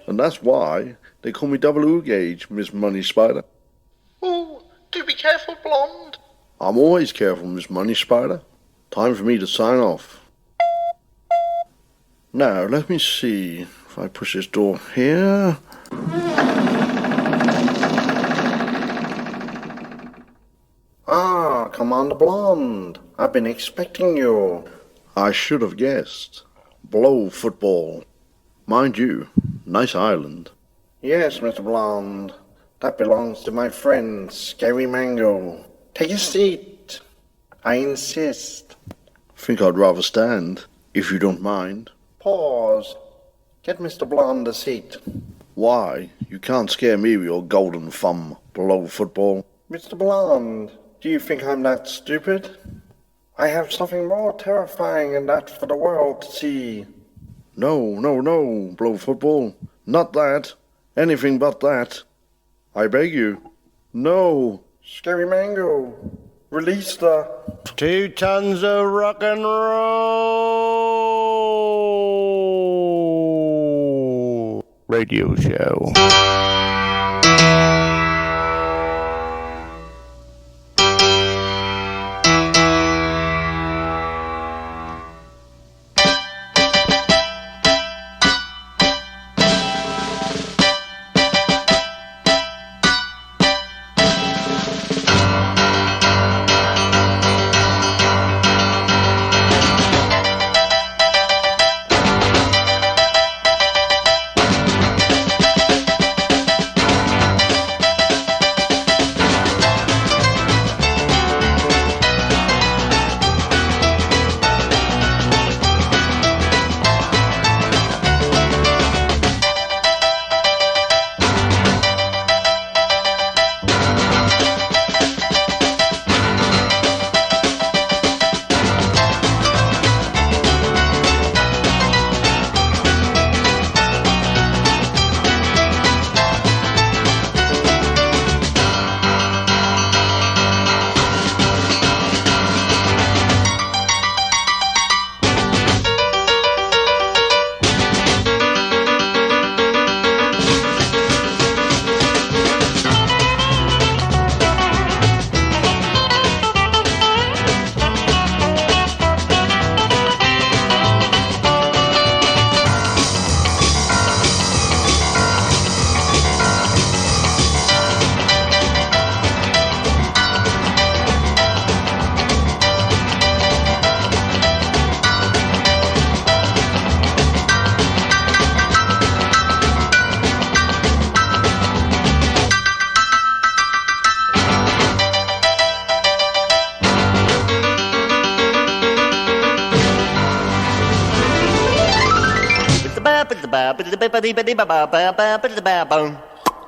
And that's why they call me Double O Gauge, Miss Money Spider. Oh, do be careful, Blonde. I'm always careful, Miss Money Spider. Time for me to sign off. Now, let me see if I push this door here. Ah, Commander Blonde. I've been expecting you. I should have guessed. Blow football. Mind you, nice island. Yes, Mr. Blonde. That belongs to my friend, Scary Mango. Take a seat. I insist. Think I'd rather stand, if you don't mind. Pause. Get Mr. Blonde a seat. Why? You can't scare me with your golden thumb, blow football. Mr. Blonde, do you think I'm that stupid? I have something more terrifying than that for the world to see. No, blow football. Not that. Anything but that. I beg you. No. Scary Mango, release the 2 tons of rock and roll radio show.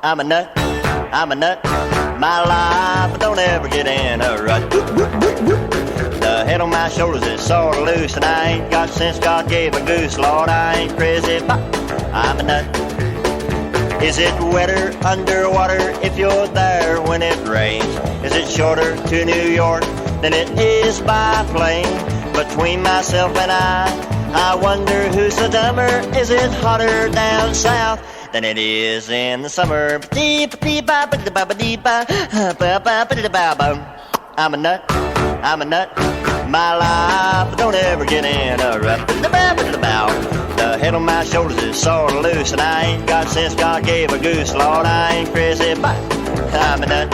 I'm a nut, my life don't ever get in a rut. The head on my shoulders is sort of loose, and I ain't got sense God gave a goose. Lord, I ain't crazy, but I'm a nut. Is it wetter underwater if you're there when it rains? Is it shorter to New York than it is by plane? Between myself and I wonder who's the dumber. Is it hotter down south than it is in the summer? I'm a nut, my life don't ever get in a rut. The head on my shoulders is sort of loose, and I ain't got sense God gave a goose. Lord, I ain't crazy, but I'm a nut.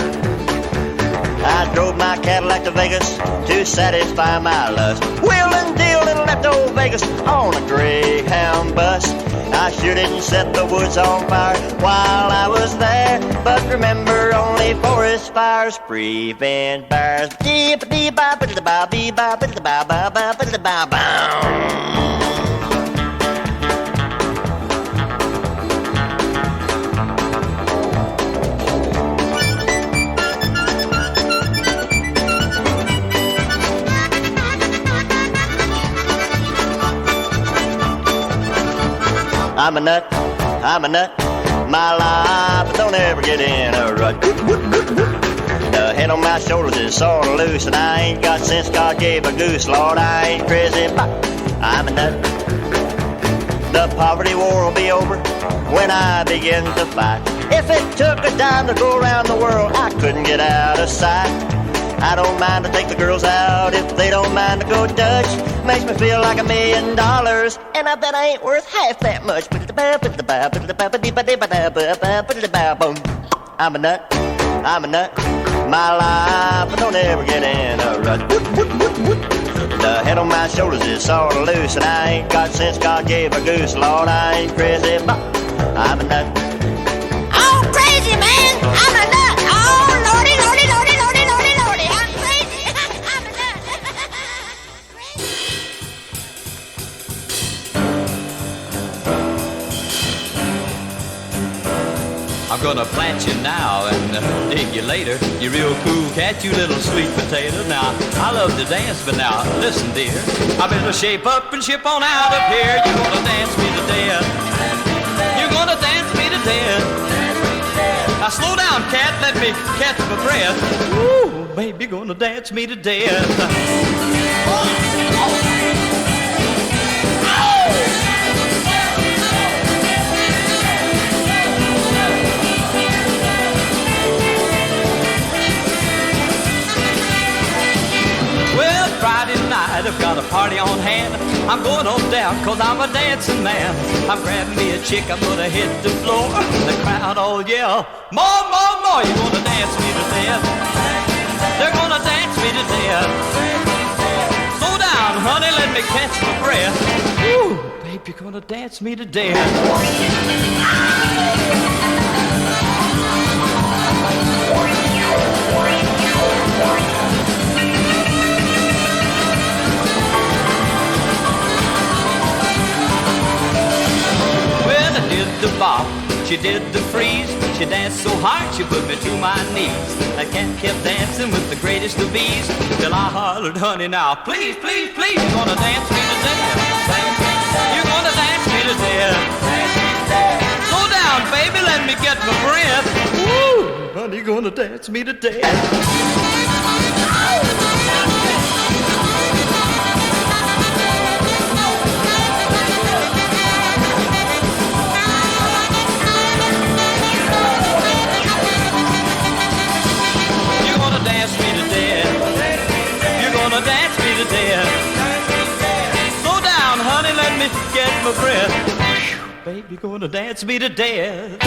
I drove my Cadillac to Vegas to satisfy my lust. Wheel and deal and left old Vegas on a Greyhound bus. I sure didn't set the woods on fire while I was there, but remember only forest fires prevent bears. I'm a nut, my life don't ever get in a rut. The head on my shoulders is sort of loose, and I ain't got sense God gave a goose. Lord, I ain't crazy, but I'm a nut. The poverty war will be over when I begin to fight. If it took a dime to go around the world, I couldn't get out of sight. I don't mind to take the girls out if they don't mind to go Dutch. Makes me feel like $1 million, and I bet I ain't worth half that much. I'm a nut, I'm a nut. My life, I don't ever get in a rut. The head on my shoulders is sort of loose, and I ain't got sense God gave a goose. Lord, I ain't crazy, but I'm a nut. Oh, crazy man, I'm a nut. Oh, lordy, lordy, lordy, lordy, lordy, lordy, I'm crazy. I'm a nut. I'm gonna plant you now and dig you later. You real cool cat, you little sweet potato. Now, I love to dance, but now, listen dear, I better shape up and ship on out of here. You're gonna dance me to death. You're gonna dance me to death. Now slow down, cat, let me catch my breath. Ooh, baby, you're gonna dance me to death. Friday night, I've got a party on hand. I'm going on down cause I'm a dancing man. I'm grabbing me a chick, I'm gonna hit the floor. The crowd all yell, more, more, more. You're gonna dance me to death. They're gonna dance me to death. Slow down, honey, let me catch my breath. Woo, babe, you're gonna dance me to death. Did the bop, she did the freeze. She danced so hard, she put me to my knees. That cat kept dancing with the greatest of ease, till I hollered, honey, now, please, please, please, you're gonna dance me to death. You're gonna dance me to death. Slow down, baby, let me get my breath. Woo, honey, you're gonna dance me to death. Dance me to death. Slow down, honey, let me get my breath. Baby, you're gonna dance me to death.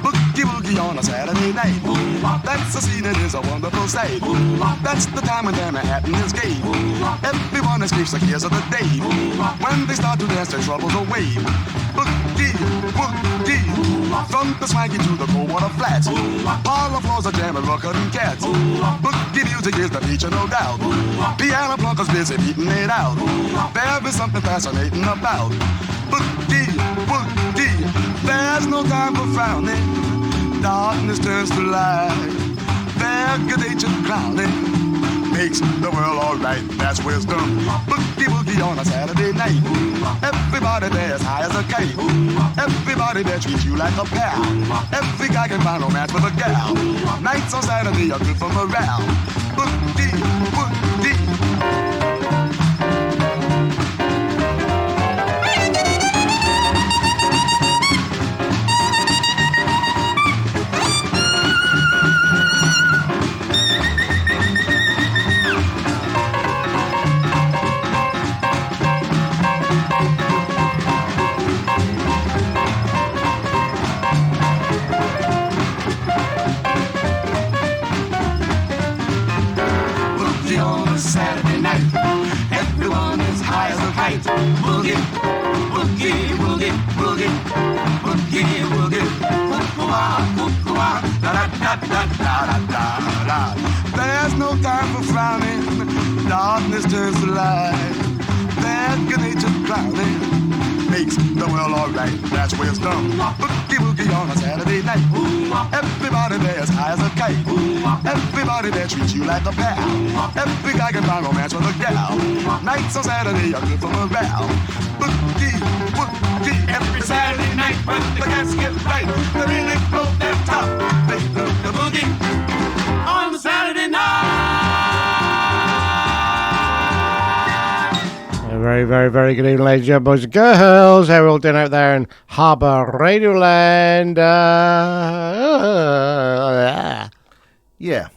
Boogie woogie on a Saturday night. That's the scene, it is a wonderful sight. That's the time when Manhattan is gay. Everyone escapes the cares of the day. When they start to dance, their troubles away. Boogie, woogie, from the swanky to the cold water flats. All the floors are jamming, rockin' cats. Boogie music is the feature, no doubt. Piano plunkers busy beating it out. There is something fascinating about boogie, woogie. There's no time for frowning. Darkness turns to light. Their good nature crowning makes the world alright. That's wisdom. Boogie woogie on a Saturday night. Everybody there is high as a kite. Everybody there treats you like a pal. Every guy can find romance with a gal. Nights on Saturday are good for morale. Boogie woogie. Saturday night, everyone is high as a kite. Boogie, boogie, boogie, boogie, boogie, boogie, da da da da da da da. There's no time for frowning. Darkness turns to light. Their good nature crowning makes the world alright. That's wisdom. Boogie woogie on a Saturday night. Everybody there is high as a kite. okay. Everybody there treats you like a pal. Every guy can find romance with a gal. Nights on Saturday are good for morale. Boogie, boogie, every Saturday night when the cats get right. They really blow their top. They love the boogie on the Saturday night. A very, very, very good evening, ladies and gentlemen, boys and girls. How are we all doing out there in Harbour Radio Land? Yeah,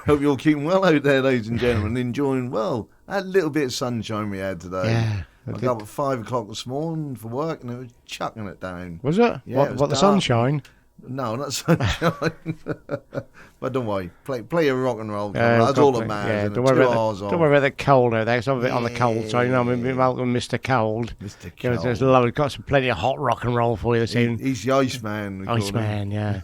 hope you're all keeping well out there, ladies and gentlemen. Enjoying, well, that little bit of sunshine we had today. Yeah. I got up at 5 o'clock this morning for work and it was chucking it down. Was it? Yeah, What, the sunshine? No, not sunshine. But don't worry, play a rock and roll. That's all that matters. Yeah, Don't worry about the cold out there. It's a bit on the cold side. You know, I mean, Malcolm, Mr. Cold. Mr. There's Cold. lovely. Got some plenty of hot rock and roll for you this evening. He's the Iceman. we call him. Iceman, yeah.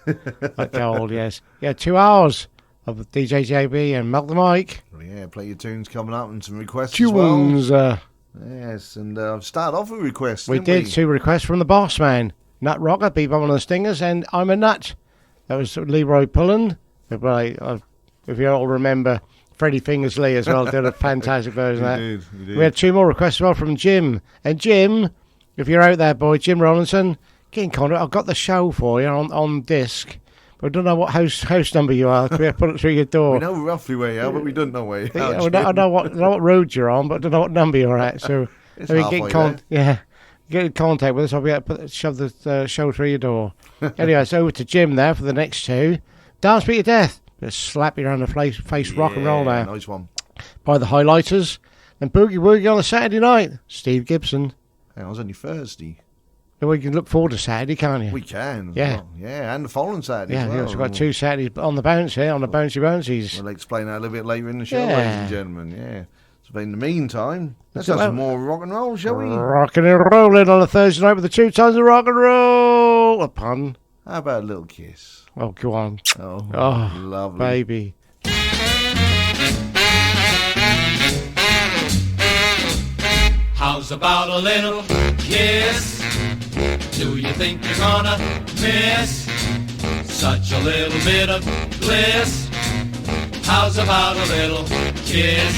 Like cold, yes. Yeah, 2 hours of DJ JB and Melt the Mic. Well, yeah, play your tunes coming up and some requests as well. Tunes. Yes, and I've started off with requests. We didn't did 2 requests from the boss man. Nut Rocker, beat by one of the Stingers, and I'm a Nut. That was Leroy Pullen. If you all remember, Freddie Fingers Lee as well did a fantastic version of that. We did. We had 2 more requests as well from Jim. And Jim, if you're out there, boy, Jim Rollinson, get in contact. I've got the show for you on disc. But I don't know what house number you are. We have to put it through your door. We know roughly where you are, but we don't know where you are. I know what road you're on, but I don't know what number you're at. So It's maybe halfway get in contact with us. I'll be able to shove the show through your door. Anyway, it's over to Jim there for the next 2. Dance Beat Your Death. Just slap you around the face rock and roll there. Nice one. By the Highlighters. And Boogie Woogie on a Saturday night. Steve Gibson. Hey, it was only Thursday. Well, you can look forward to Saturday, can't you? We can. As Yeah. well. Yeah, and the following Saturday Yeah, as well. we've got 2 Saturdays on the bounce here, on the bouncy bouncies. We'll explain that a little bit later in the show, Yeah. ladies and gentlemen. Yeah. So in the meantime, let's So have that- some more rock and roll, shall we? Rocking and rolling on a Thursday night with the 2 tons of rock and roll. A pun. How about a little kiss? Oh, go on. Oh, Oh, lovely. baby. How's about a little kiss? Do you think you're gonna miss such a little bit of bliss? How's about a little kiss?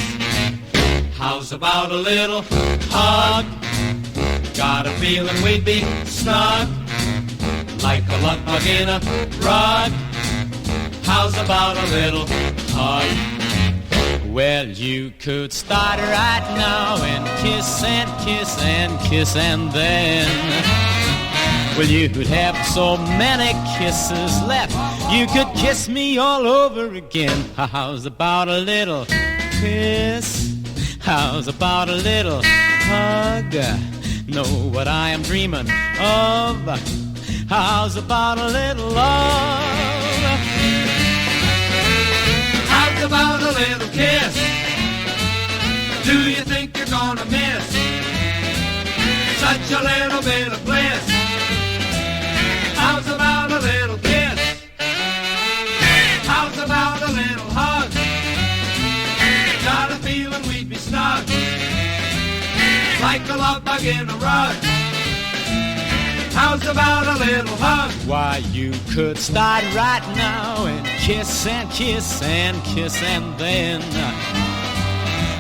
How's about a little hug? Got a feeling we'd be snug, like a luck bug in a rug. How's about a little hug? Well, you could start right now and kiss and kiss and kiss and then, well, you'd have so many kisses left, you could kiss me all over again. How's about a little kiss? How's about a little hug? Know what I am dreaming of? How's about a little love? How's about a little kiss? Do you think you're gonna miss such a little bit of bliss? How's about a little kiss? How's about a little hug? Got a feeling we'd be snug, like a love bug in a rug. How's about a little hug? Why, you could start right now and kiss and kiss and kiss and then,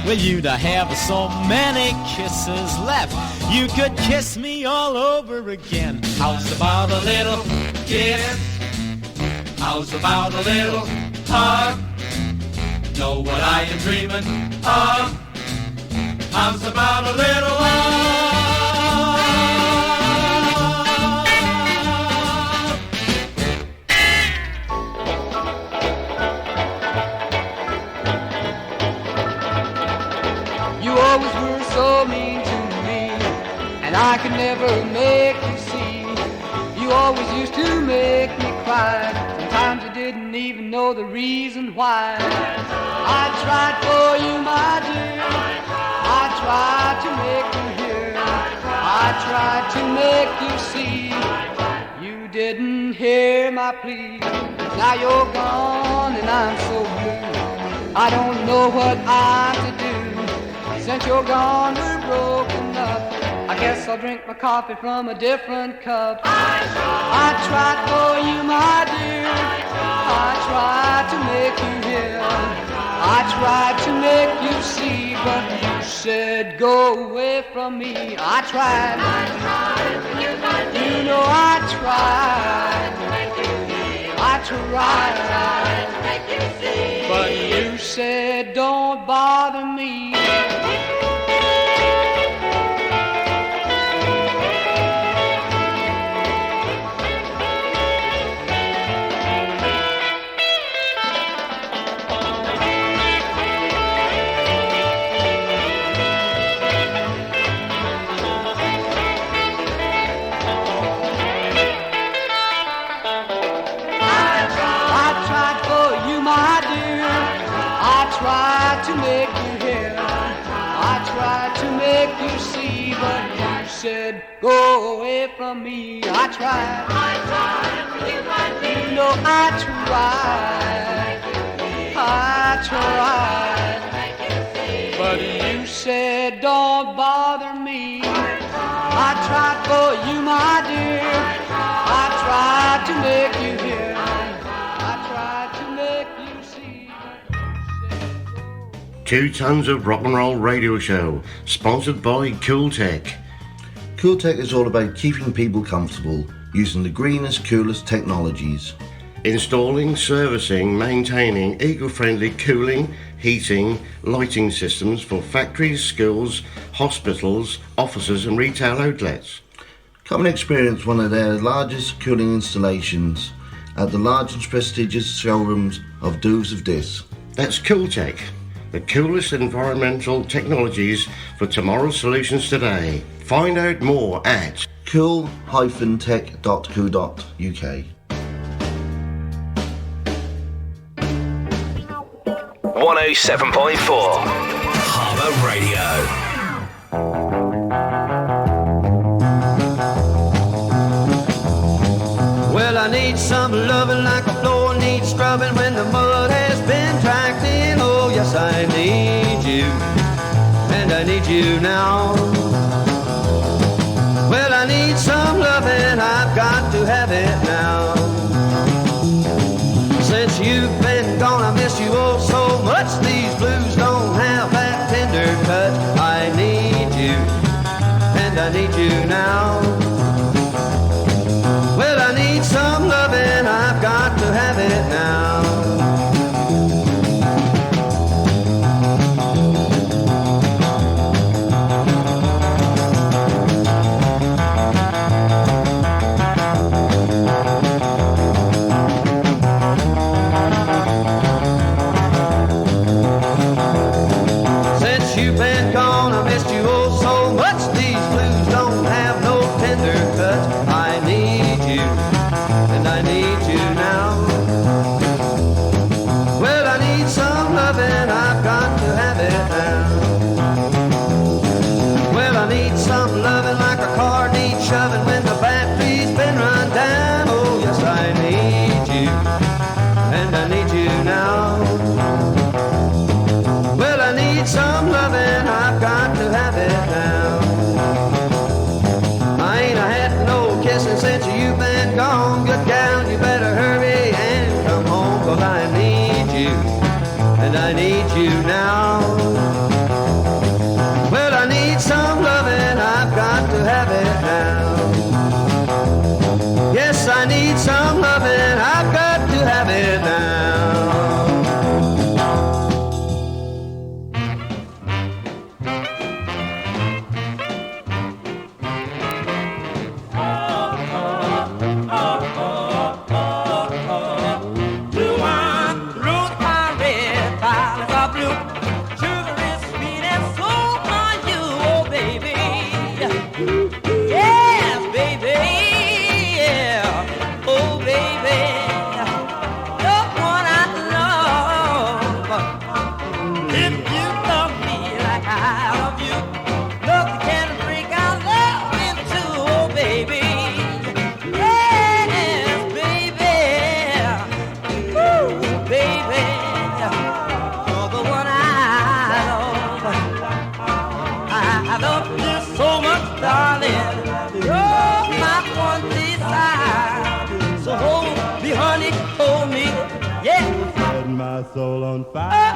well, you'd have so many kisses left, you could kiss me all over again. How's about a little kiss? How's about a little hug? Know what I am dreaming of? How's about a little love? You always were so mean to me, and I could never make you see. You always used to make me cry. Sometimes you didn't even know the reason why. I tried for you, my dear. I tried to make you hear. I tried to make you see. You didn't hear my plea. Now you're gone and I'm so blue. I don't know what I'm to do. Since you're gone, we're broken up. I guess I'll drink my coffee from a different cup. I tried for you, my dear. I tried I tried to make you see, but you said go away from me. I tried, you know I tried, I tried, but you said don't bother me. To make you hear, I tried to make you see, but you said go away from me. I tried, you know I tried, but you said don't bother me. I tried for you, my dear, I tried to make you hear, I tried to make you see. 2 tons of rock and roll radio show, sponsored by Cool Tech. Cool Tech is all about keeping people comfortable using the greenest, coolest technologies. Installing, servicing, maintaining eco-friendly cooling, heating, lighting systems for factories, schools, hospitals, offices and retail outlets. Come and experience one of their largest cooling installations at the large and prestigious showrooms of Doves of Dis. That's Cool Tech, the coolest environmental technologies for tomorrow's solutions today. Find out more at cool-tech.co.uk. 107.4 Harbour Radio. Well, I need some loving like a floor needs scrubbing when the mud has been tracked in. Oh, yes, I need you, and I need you now. Well, I need some loving, I've got to have it now. Since you've been gone, I miss you oh so much. These blues don't have that tender touch. I need you, and I need you now. Well, I need some loving, I've got to have it now. Since you've been gone, I missed you oh so much. These blues don't have no tender touch. I need you, and I need you now. Well, I need some loving, I've got to have it now. Well, I need some loving like a car needs shoving when the battery's been run down. Oh, yes, I need you, and I need you now. Well, I need some loving, I've got to have it now. I ain't had no kissing since you've been gone. Good gal, you better hurry and come home, 'cause I need you, and I need you now. Well, I need some loving, I've got to have it now. Yes, I need some loving, I've got to have it now. Yes, baby, yeah. Oh, baby. my soul on fire.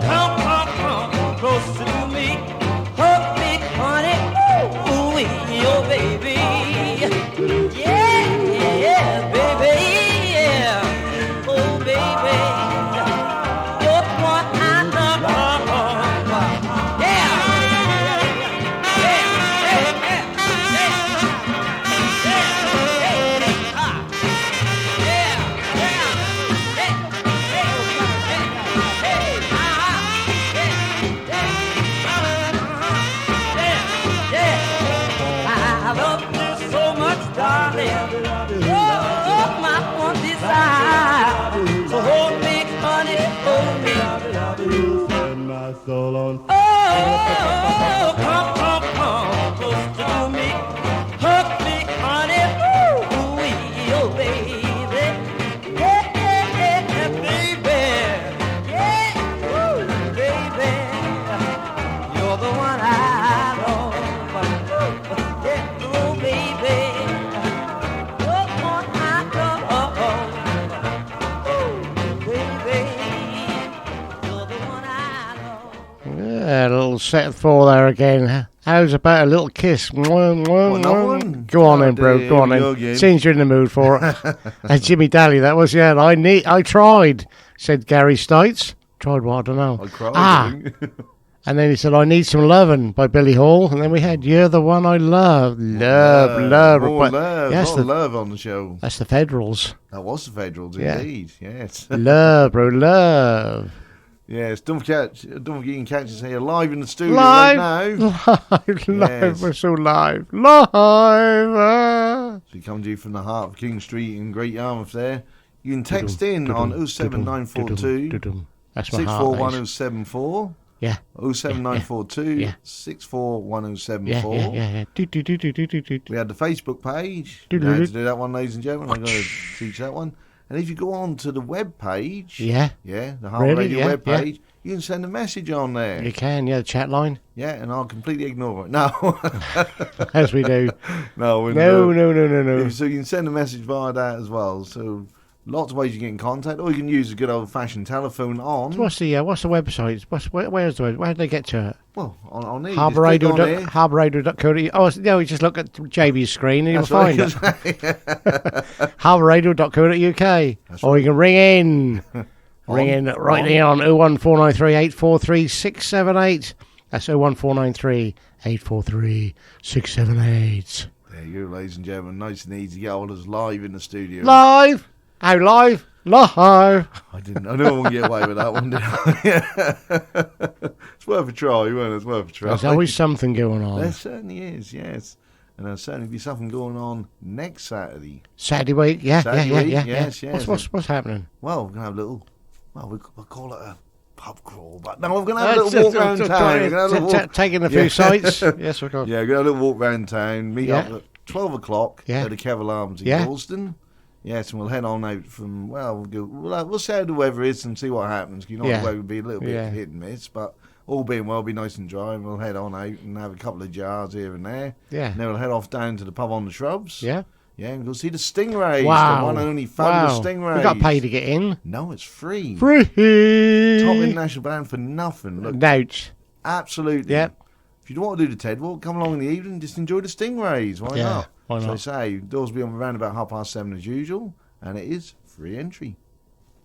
Come closer to me. Hug me, honey. Ooh, oh, baby. Yeah, baby. Yeah. Oh, baby. You're the one I love. Yeah. I love you so much, darling. Oh, my one desire. So hold me, honey, hold me. Set my soul on fire. Oh, come closer to me. Hug me, honey. Ooh, oh, baby. Yeah, baby. Yeah, ooh, baby. You're the one I love. Yeah, oh, baby. You're the one I love. Ooh, baby. You're the one I love. Yeah, a little set of 4 there again. How's about a little kiss? Another one? Go on then, bro. dear, Go on here we go then. again. Seems you're in the mood for it. And Jimmy Daly, that was, yeah. I tried, said Gary Stites. Tried what? I don't know. I cried. And then he said, I Need Some Lovin' by Billy Hall. And then we had You're the One I Love. Love. More But- love. Yes, Lot of love on the show. that's the Federals. That was the Federals, Yeah. indeed. Yes. Love, bro, love. Yes. Don't forget you can catch us here live in the studio Live. right now. Live. Yes. We're so live. Live. So we come to you from the heart of King Street in Great Yarmouth there. You can text in on 07942 That's my heart. that is. 641074. Yeah. 07942 Yeah. 641074. Yeah. Do. We had the Facebook page. Do, You do, know how do. to do that one, ladies and gentlemen. I'm going to teach that one. And if you go on to the web page, Yeah. the Harbour Really? Radio Yeah, web yeah. page, you can send a message on there. You can, yeah, the chat line. Yeah, and I'll completely ignore it. No. As we do. No. No. So you can send a message via that as well. So lots of ways you get in contact, or you can use a good old-fashioned telephone on. What's the website? Where's the website? Where did they get to it? Well, on here. Harbour just click Radio. on here. Harbourradio.co.uk. Oh, no, you just look at JB's screen and you'll That's find it. Harbourradio.co.uk. Or you can ring in. Ring in right now on 01493 843 678. That's 01493 843 678. There you go, ladies and gentlemen. Nice and easy to get hold of us live in the studio. Live! How live? Live! I don't want to get away with that one, did I? It's worth a try, wasn't it? It's worth a try. There's always something going on. There certainly is, yes. And there'll certainly be something going on next Saturday. Saturday week, yeah. Yes. What's happening? Well, we're going to have a little, we'll call it a pub crawl, but no, we're going to have a little walk around town. We're gonna have a little walk- Taking a few sites. Yes, we're going. Yeah, we're going to have a little walk around town, meet up at 12 o'clock Yeah. at the Kev Alarms in Yeah. Galston. Yes, and we'll head on out from, we'll see how the weather is and see what happens. You know, Yeah. the weather will be a little bit Yeah. hit and miss, but all being well, be nice and dry, and we'll head on out and have a couple of jars here and there. Yeah. And then we'll head off down to the pub on the Shrubs. Yeah. Yeah, and go see the Stingrays, Wow. the one and only fabulous Stingrays. We got paid to get in. No, it's free. Free. Top international band for nothing. Look, Notes. absolutely. Yep. If you don't want to do the TED Walk, come along in the evening, just enjoy the Stingrays. Why Yeah, not? why So not? I say, doors will be on around about 7:30 as usual, and it is free entry.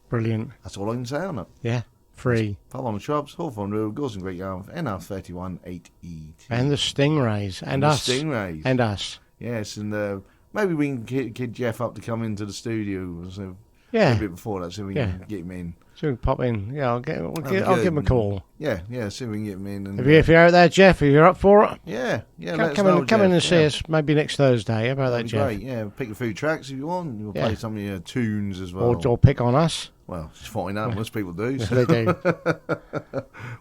Brilliant. That's all I can say on it. Yeah. Free. Pub on the Shrubs, Hawthorne Road, Galston Great Yarmouth, NR31 8ET. And the Stingrays. And the us. Stingrays. And us. Yes, and maybe we can kid Jeff up to come into the studio so Yeah. a bit before that, so we can get him in. So we can pop in. Yeah, I'll give good. him a call. Yeah, see if we can get him in. And, If you're out there, Jeff, if you're up for it, yeah, let us come know, in, come in Jeff. and see us maybe next Thursday. How about that, That'd be Jeff? great. Yeah, pick a few tracks if you want. We'll Yeah. play some of your tunes as well. Or pick on us. Well, just find out. Most people do. Yeah, So. they do.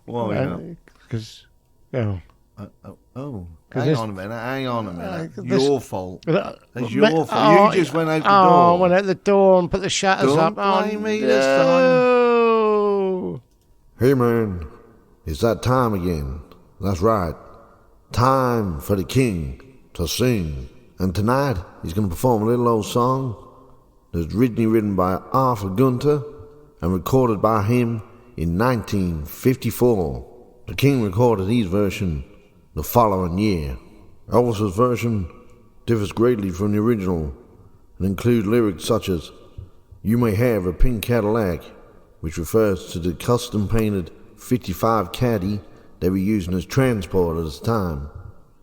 Why not? Because, Hang on a minute. this- Your fault. That's It's your fault. You just went out the door. I went out the door and put the shutters Don't up. blame me no. this Hey man, it's that time again. That's right. Time for the king to sing. And tonight he's going to perform a little old song that's originally written by Arthur Gunter and recorded by him in 1954. The King recorded his version the following year. Elvis's version differs greatly from the original and includes lyrics such as, "You may have a pink Cadillac," which refers to the custom-painted 55 Caddy they were using as transport at the time.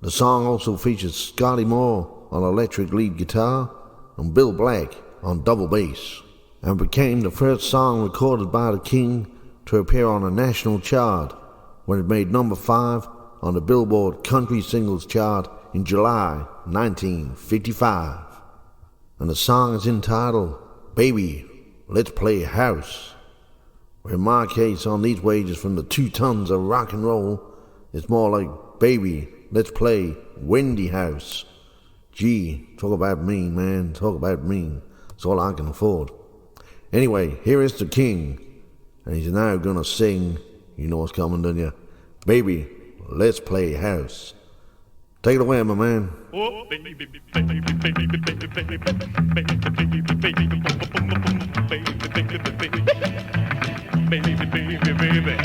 The song also features Scotty Moore on electric lead guitar and Bill Black on double bass, and became the first song recorded by the King to appear on a national chart when it made number 5 on the Billboard Country Singles Chart in July 1955. And the song is entitled "Baby, Let's Play House," where in my case on these wages from the 2 tons of rock and roll, it's more like "Baby, let's play Wendy House." Gee, talk about mean, man, talk about mean. It's all I can afford. Anyway, here is the King, and he's now gonna sing, you know what's coming, don't you? "Baby, Let's Play House." Take it away, my man. Oh, baby, baby, baby, baby, baby, baby, baby, baby, baby.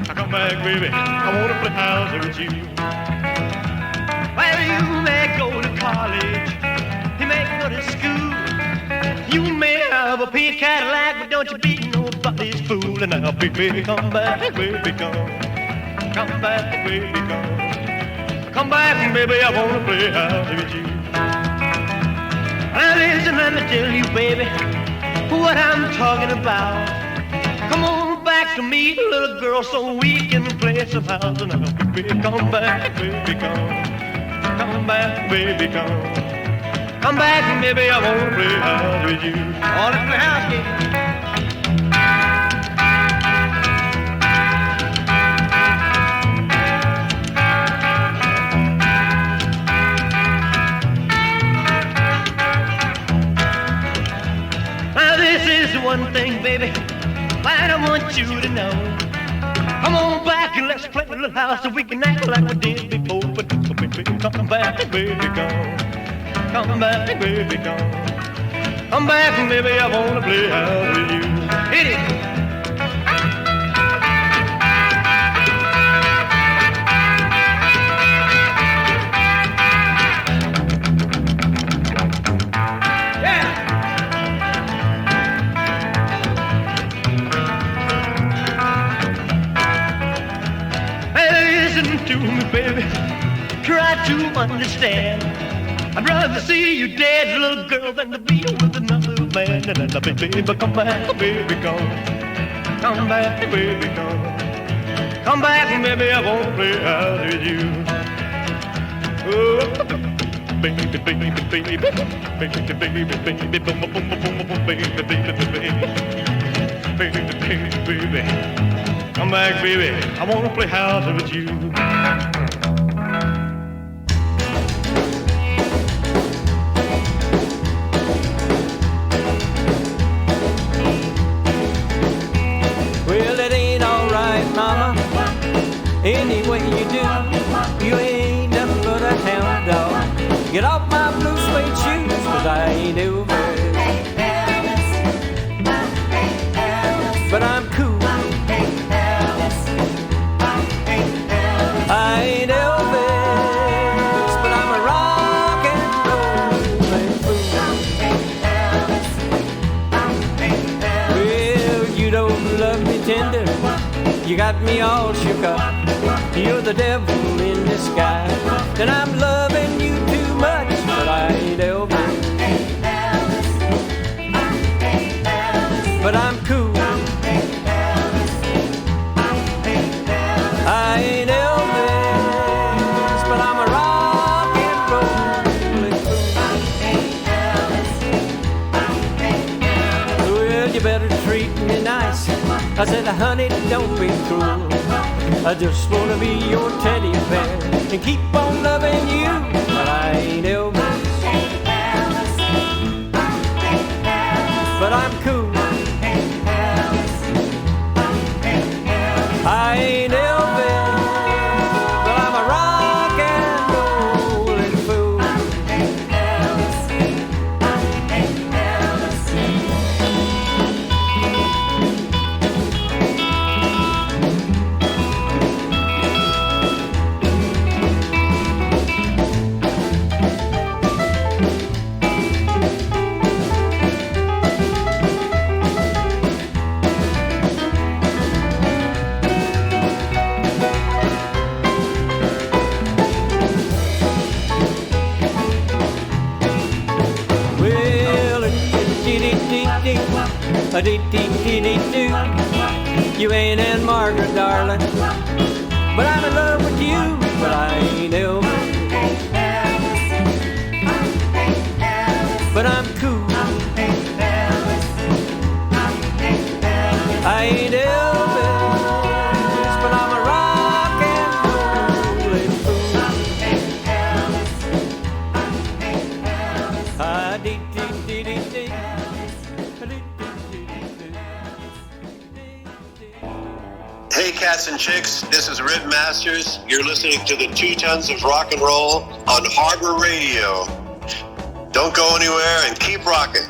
I come back, baby. I wanna play house with you. Well, you may go to college, you may go to school, you may have a pink Cadillac, but don't you be nobody's fool. And now, baby, come back, baby, come back, baby, come back, baby, I wanna play house with you. Now listen, let me tell you, baby, what I'm talking about. Come on back to me, little girl, so we can play some house. And now, baby, come back, baby, come back, baby, come back, baby, I wanna play house with you. I wanna play house with you. One thing, baby, I want you to know. Come on back and let's play a little house so we can act like we did before. But so baby, come back, baby, come back, baby, come back, baby, I wanna play house with you. Hit it. To me, baby, try to understand. I'd rather see you dead, little girl, than to be with another man. And then, baby, come back, baby, come back, baby, come back, baby, I won't play house with you. Oh, baby, baby, baby, baby, baby, baby, baby, baby, baby. Come back, baby, I wanna play house with you. Well, it ain't alright, mama, any way you do. You ain't nothing but a hound dog. Get off my blue suede shoes, 'cause I ain't Elvis. But I'm cool. I ain't Elvis, but I'm a rock and rollin' fool. Well, you don't love me tender, you got me all shook up. You're the devil in disguise, and I'm loving you too much, but I ain't Elvis. But I'm cool. I ain't Elvis, but I'm a rock and rollin' fool. Well, you better treat me nice. I said, honey, don't be cruel. I just wanna be your teddy bear and keep on loving you, but I ain't Elvis. But I'm cool. I ain't Elvis, but I'm a rock and rollin' fool. dee, a dee dee dee dee doo. You ain't Aunt Margaret, darling, but I'm in love with you, but I ain't Elvis. But I'm cool. I ain't Elvis, but I'm a rock and rollin' fool. Ah, dee dee dee dee dee. Hey cats and chicks, this is Rip Masters. You're listening to the 2 Tons of Rock and Roll on Harbour Radio. Don't go anywhere and keep rocking.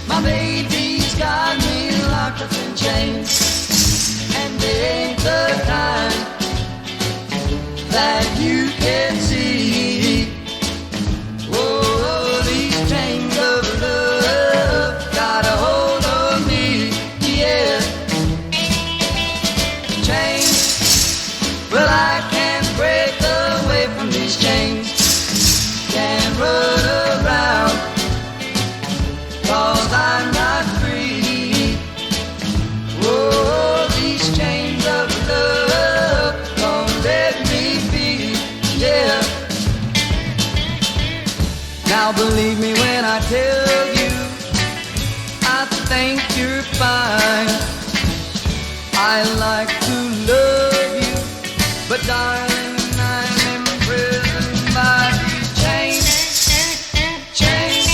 My baby's got me locked up in chains, and they ain't the kind that you can see. Oh, these chains of love got a hold on me, yeah. Chains, well I can't break away from these chains, can't run around, 'cause I'm not free. Oh, these chains of love don't let me be, yeah. Now believe me when I tell you, I think you're fine. I like to love you, but darling, I'm imprisoned by these chains. Chains.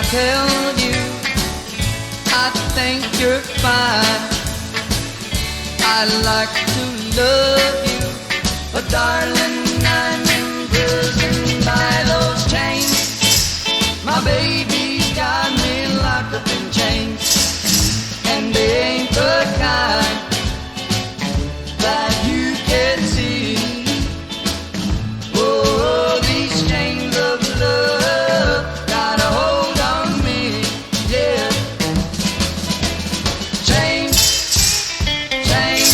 Tell you, I think you're fine. I like to love you, but darling, I'm imprisoned by those chains. My baby's got me locked up in chains, and they ain't the kind that you can see. Oh, these chains of love got a hold on me, yeah. Chains, chains,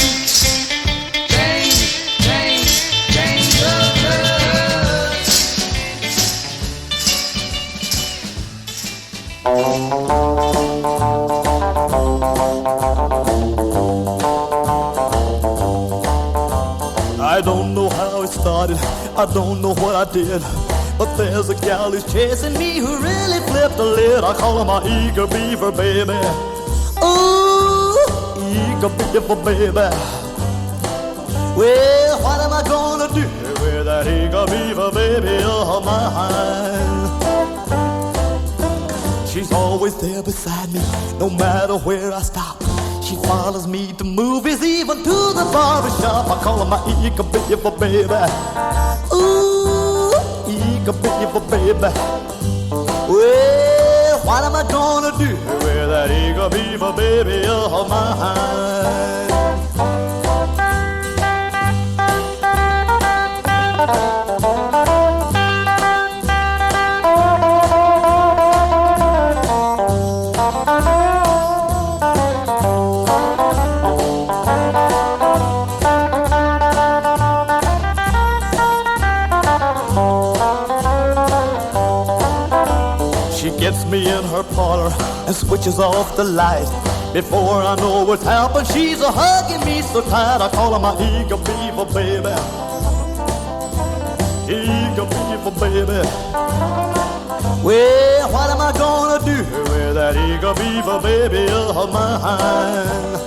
chains, chains, chains of love. I don't know how it started, I don't know what I did, but there's a gal who's chasing me who really flipped the lid. I call her my eager beaver baby. Ooh, eager beaver baby. Well, what am I gonna do with that eager beaver baby of mine? She's always there beside me, no matter where I stop. She follows me to movies, even to the barber shop. I call her my eager beaver baby. Ooh, eager beaver baby. Well, what am I gonna do with that eager beaver baby of mine? Gets me in her parlor and switches off the light. Before I know what's happened, she's a hugging me so tight. I call her my eager beaver baby. Eager beaver baby. Well, what am I gonna do with that eager beaver baby of mine?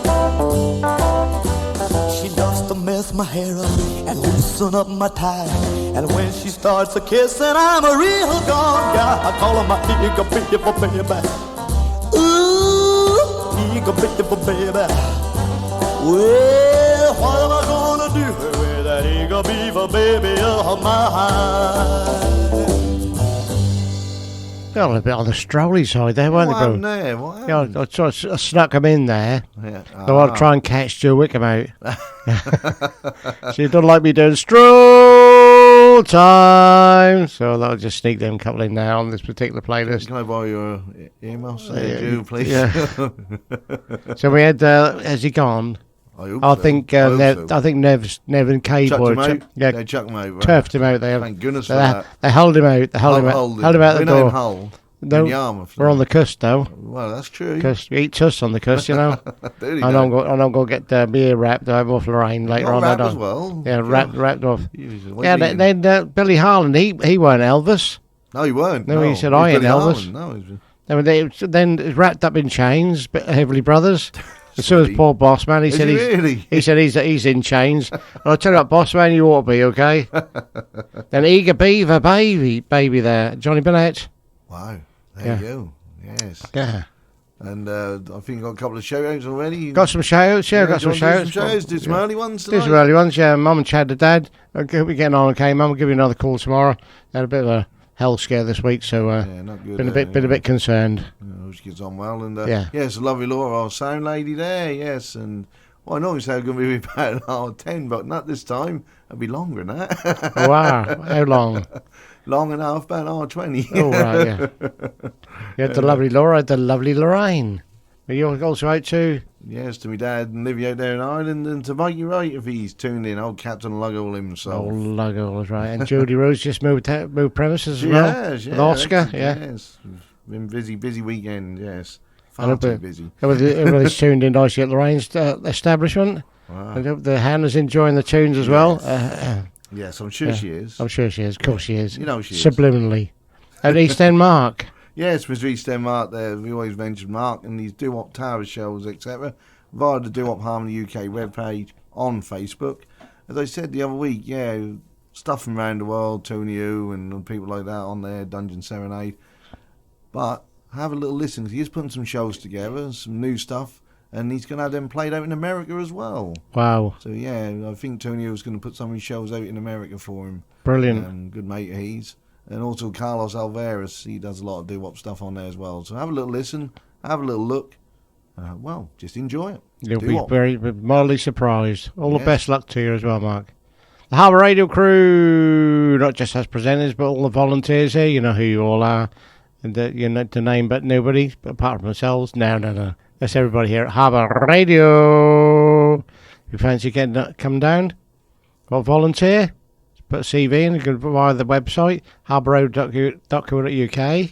She loves to mess my hair up and loosen up my tie. And when she starts a kissing, I'm a real gone guy. I call her my eager beaver baby. Ooh, eager beaver baby. Well, what am I gonna do with that that eager beaver baby of mine. Got a bit on the strolly side there, weren't they, bro? What happened there? What Yeah, happened? I snuck them in there. Yeah. I want to try and catch Joe Wickham out. She don't like me doing stroll time, so I'll just sneak them couple in now on this particular playlist. Can I borrow your email, Joe, please? Yeah. So we had, has he gone? I think Nev and Cade Chucked were him out? They chucked him out, right. turfed him out there. Thank goodness for that. They held him out. They held him out the We're not in door. Hull. No, in Yarmouth. we're on the coast though. Well, that's true. Because you eat tuss on the coast, you know. Dirty and I'm going to get my ear wrapped off Lorraine later on. Wrapped as well. Yeah, wrapped off. Jesus, Yeah, then Billy Harland, he weren't Elvis. No, he weren't. No, he said I ain't Elvis. No, then it's wrapped up in chains, Heavily Brothers. As soon as poor boss man, he said he's in chains. And I tell you what, boss man, you ought to be okay. Then Eager Beaver baby there, Johnny Burnett. Wow, there you go. Yes. Yeah. And I think you got a couple of shout-outs already. Got some shout-outs, got some shout-outs. Did some early ones tonight? Did some early ones, yeah. Mum and Chad the dad. We're getting on okay, Mum. I'll give you another call tomorrow. Had a bit of a health scare this week, so not good, been a bit concerned. She gets on well, and it's a lovely Laura, our sound lady there, yes, and I know it's going to be about an hour 10, but not this time. It'll be longer than that. Wow, how long? Long enough, about an hour 20. Oh right, yeah. You had the lovely Laura, the lovely Lorraine. Are you also out too? Yes, to my dad and Livy out there in Ireland, and to Mikey Wright if he's tuned in, old Captain Luggle himself. Old Luggle is right, and Judy Rose just moved premises as well. Yes, with Oscar, yes. Been busy weekend, yes. Far too busy. Everybody's tuned in nicely at Lorraine's establishment. Wow. And the Hannah's enjoying the tunes as well. Yes, I'm sure she is. I'm sure she is. Of course she is. You know she is. Subliminally. At East End Mark. Yes, Mr. East End Mark there. We always mention Mark and these doo-wop tower shows, etc. Via the Doo-Wop Harmony UK webpage on Facebook. As I said the other week, stuff from around the world, Tony U and people like that on there, Dungeon Serenade. But have a little listen, because he's putting some shows together, some new stuff, and he's going to have them played out in America as well. Wow. So, I think Tony U is going to put some of his shows out in America for him. Brilliant. Good mate he's. And also Carlos Alvarez, he does a lot of doo-wop stuff on there as well. So have a little listen, have a little look. Just enjoy it. You'll be very mildly surprised. All the best luck to you as well, Mark. The Harbour Radio crew, not just as presenters, but all the volunteers here. You know who you all are. And you know the name, but nobody, apart from ourselves. No. That's everybody here at Harbour Radio. If you fancy come down, got volunteer, put a CV in, you can via the website, harbourroad.co.uk.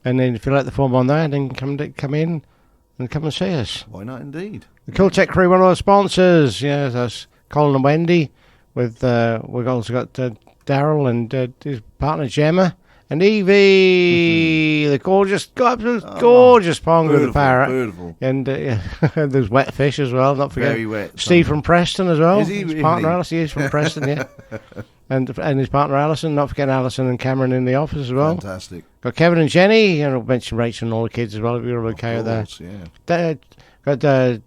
And then fill out the form on there, and then come in and come and see us. Why not, indeed? The Cool Tech Crew, one of our sponsors. Yes, that's Colin and Wendy. We've also got Daryl and his partner Gemma. And Evie, the gorgeous pong with the parrot. Beautiful. And there's wet fish as well, not forgetting. Very wet. Steve from Preston as well. Is he his really? partner Alison, he's from Preston, yeah. And his partner Alison, not forgetting Alison and Cameron in the office as well. Fantastic. Got Kevin and Jenny, mention Rachel and all the kids as well, if you're okay with that. Yeah. Got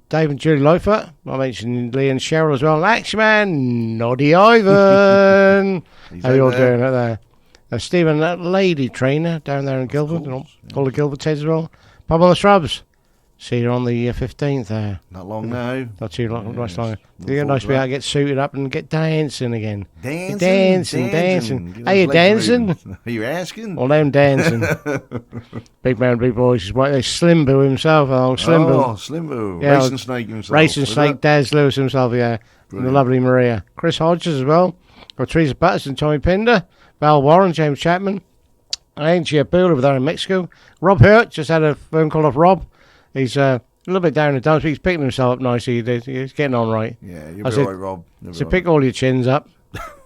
Dave and Julie Loafer. I mentioned Lee and Cheryl as well. And Axeman, Noddy Ivan. How you all doing out there? Stephen, that lady trainer down there in Gilbert, and all the Gilbert heads as well. Pub on the Shrubs. See you on the 15th there. Not long now. Not too long. Nice long. Nice to be able to get suited up and get dancing again. Dancing. Are you dancing? Are you asking? Well, I'm dancing. Big man, big boys. Slim Boo himself. Slim Boo. Oh, Slim Boo. Yeah, Racing Snake himself. Racing Snake, Daz Lewis himself, yeah. And the lovely Maria. Chris Hodges as well. Got Teresa Butters and Tommy Pinder. Val Warren, James Chapman, Angie Abula over there in Mexico. Rob Hurt, just had a phone call off Rob. He's a little bit down in the dumps, but he's picking himself up nicely. He's getting on right. Yeah, you'll be all right, Rob. So pick all your chins up.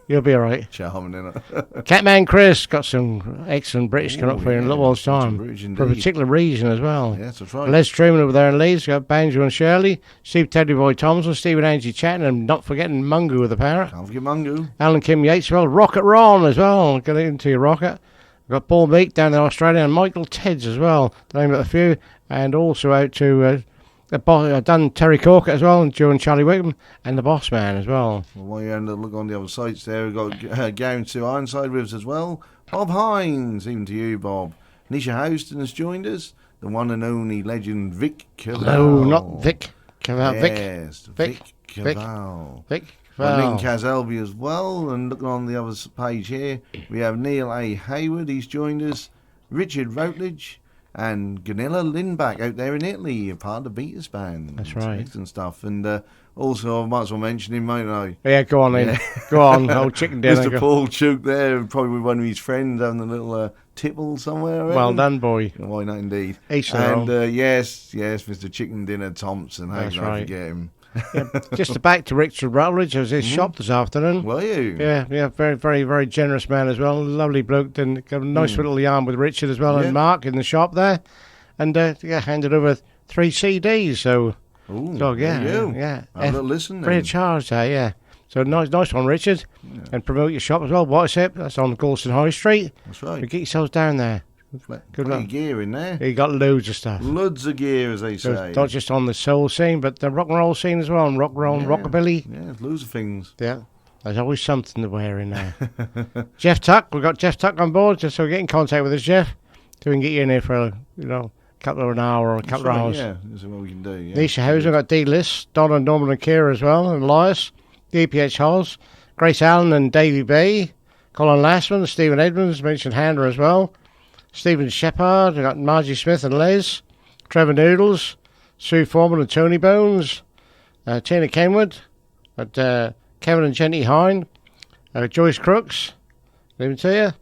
You'll be all right. Charming, innit? Catman Chris got some excellent British coming up for you in a little while's time. For a particular region as well. Yes, that's right. Les Truman over there in Leeds. Got Banjo and Shirley. Steve Teddy Boy Thompson. Steve and Angie Chatton. And not forgetting Mungu with the parrot. Can't forget Mungu. Alan Kim Yates as well. Rocket Ron as well. Get into your rocket. We've got Paul Meek down in Australia. And Michael Tedds as well. To name it a few. And also out to I've done Terry Corker as well, and Joe and Charlie Wickham, and the Boss Man as well. Well, while you're having a look on the other sites there, we've got Gary and Sue Ironside with us as well. Bob Hines, even to you, Bob. Nisha Houston has joined us. The one and only legend Vic Cavell. No, not Vic Cavell. Yes, Vic Cavell. Vic Well, Cavell. Lynn Caselby as well. And looking on the other page here, we have Neil A. Hayward. He's joined us. Richard Routledge. And Gunilla Lindback out there in Italy, a part of the Beatles band. That's right. Excellent stuff. And also, I might as well mention him, mightn't I? Yeah, go on then. Go on, old chicken dinner. Mr. Paul Chuke there, probably with one of his friends having a little tipple somewhere. I reckon. Well done, boy. Why not, indeed. Each and yes, Mr. Chicken Dinner Thompson. How That's can I right. forget him? Yeah, just back to Richard Rutledge. I was at his shop this afternoon. Were you? Yeah, very, very, very generous man as well. Lovely bloke. And got a nice little yarn with Richard as well, and Mark in the shop there. And handed over 3 CDs. So, yeah. Have a little listen Free then. of charge there, yeah. So nice one, Richard. And promote your shop as well. What's it? That's on Galston High Street. That's right. So get yourselves down there. Good Plenty luck. of gear in there. You got loads of stuff. Loads of gear, as they So say. it's not just on the soul scene, but the rock and roll scene as well, and rock roll, and rockabilly. Yeah, loads of things. Yeah, there's always something to wear in there. Jeff Tuck, we've got Jeff Tuck on board, just so get in contact with us, Jeff, so we can get you in here for a couple of an hour or a couple of hours. Yeah, that's what we can do. Yeah. Nisha Hauser, we've got D List, Donna, Norman and Kira as well, and Elias, DPH Halls, Grace Allen and Davey B, Colin Lastman, Stephen Edmonds, mentioned Hannah as well. Stephen Shepherd, we've got Margie Smith and Les, Trevor Noodles, Sue Foreman and Tony Bones, Tina Kenwood, Kevin and Jenny Hine, Joyce Crooks, leave it to you,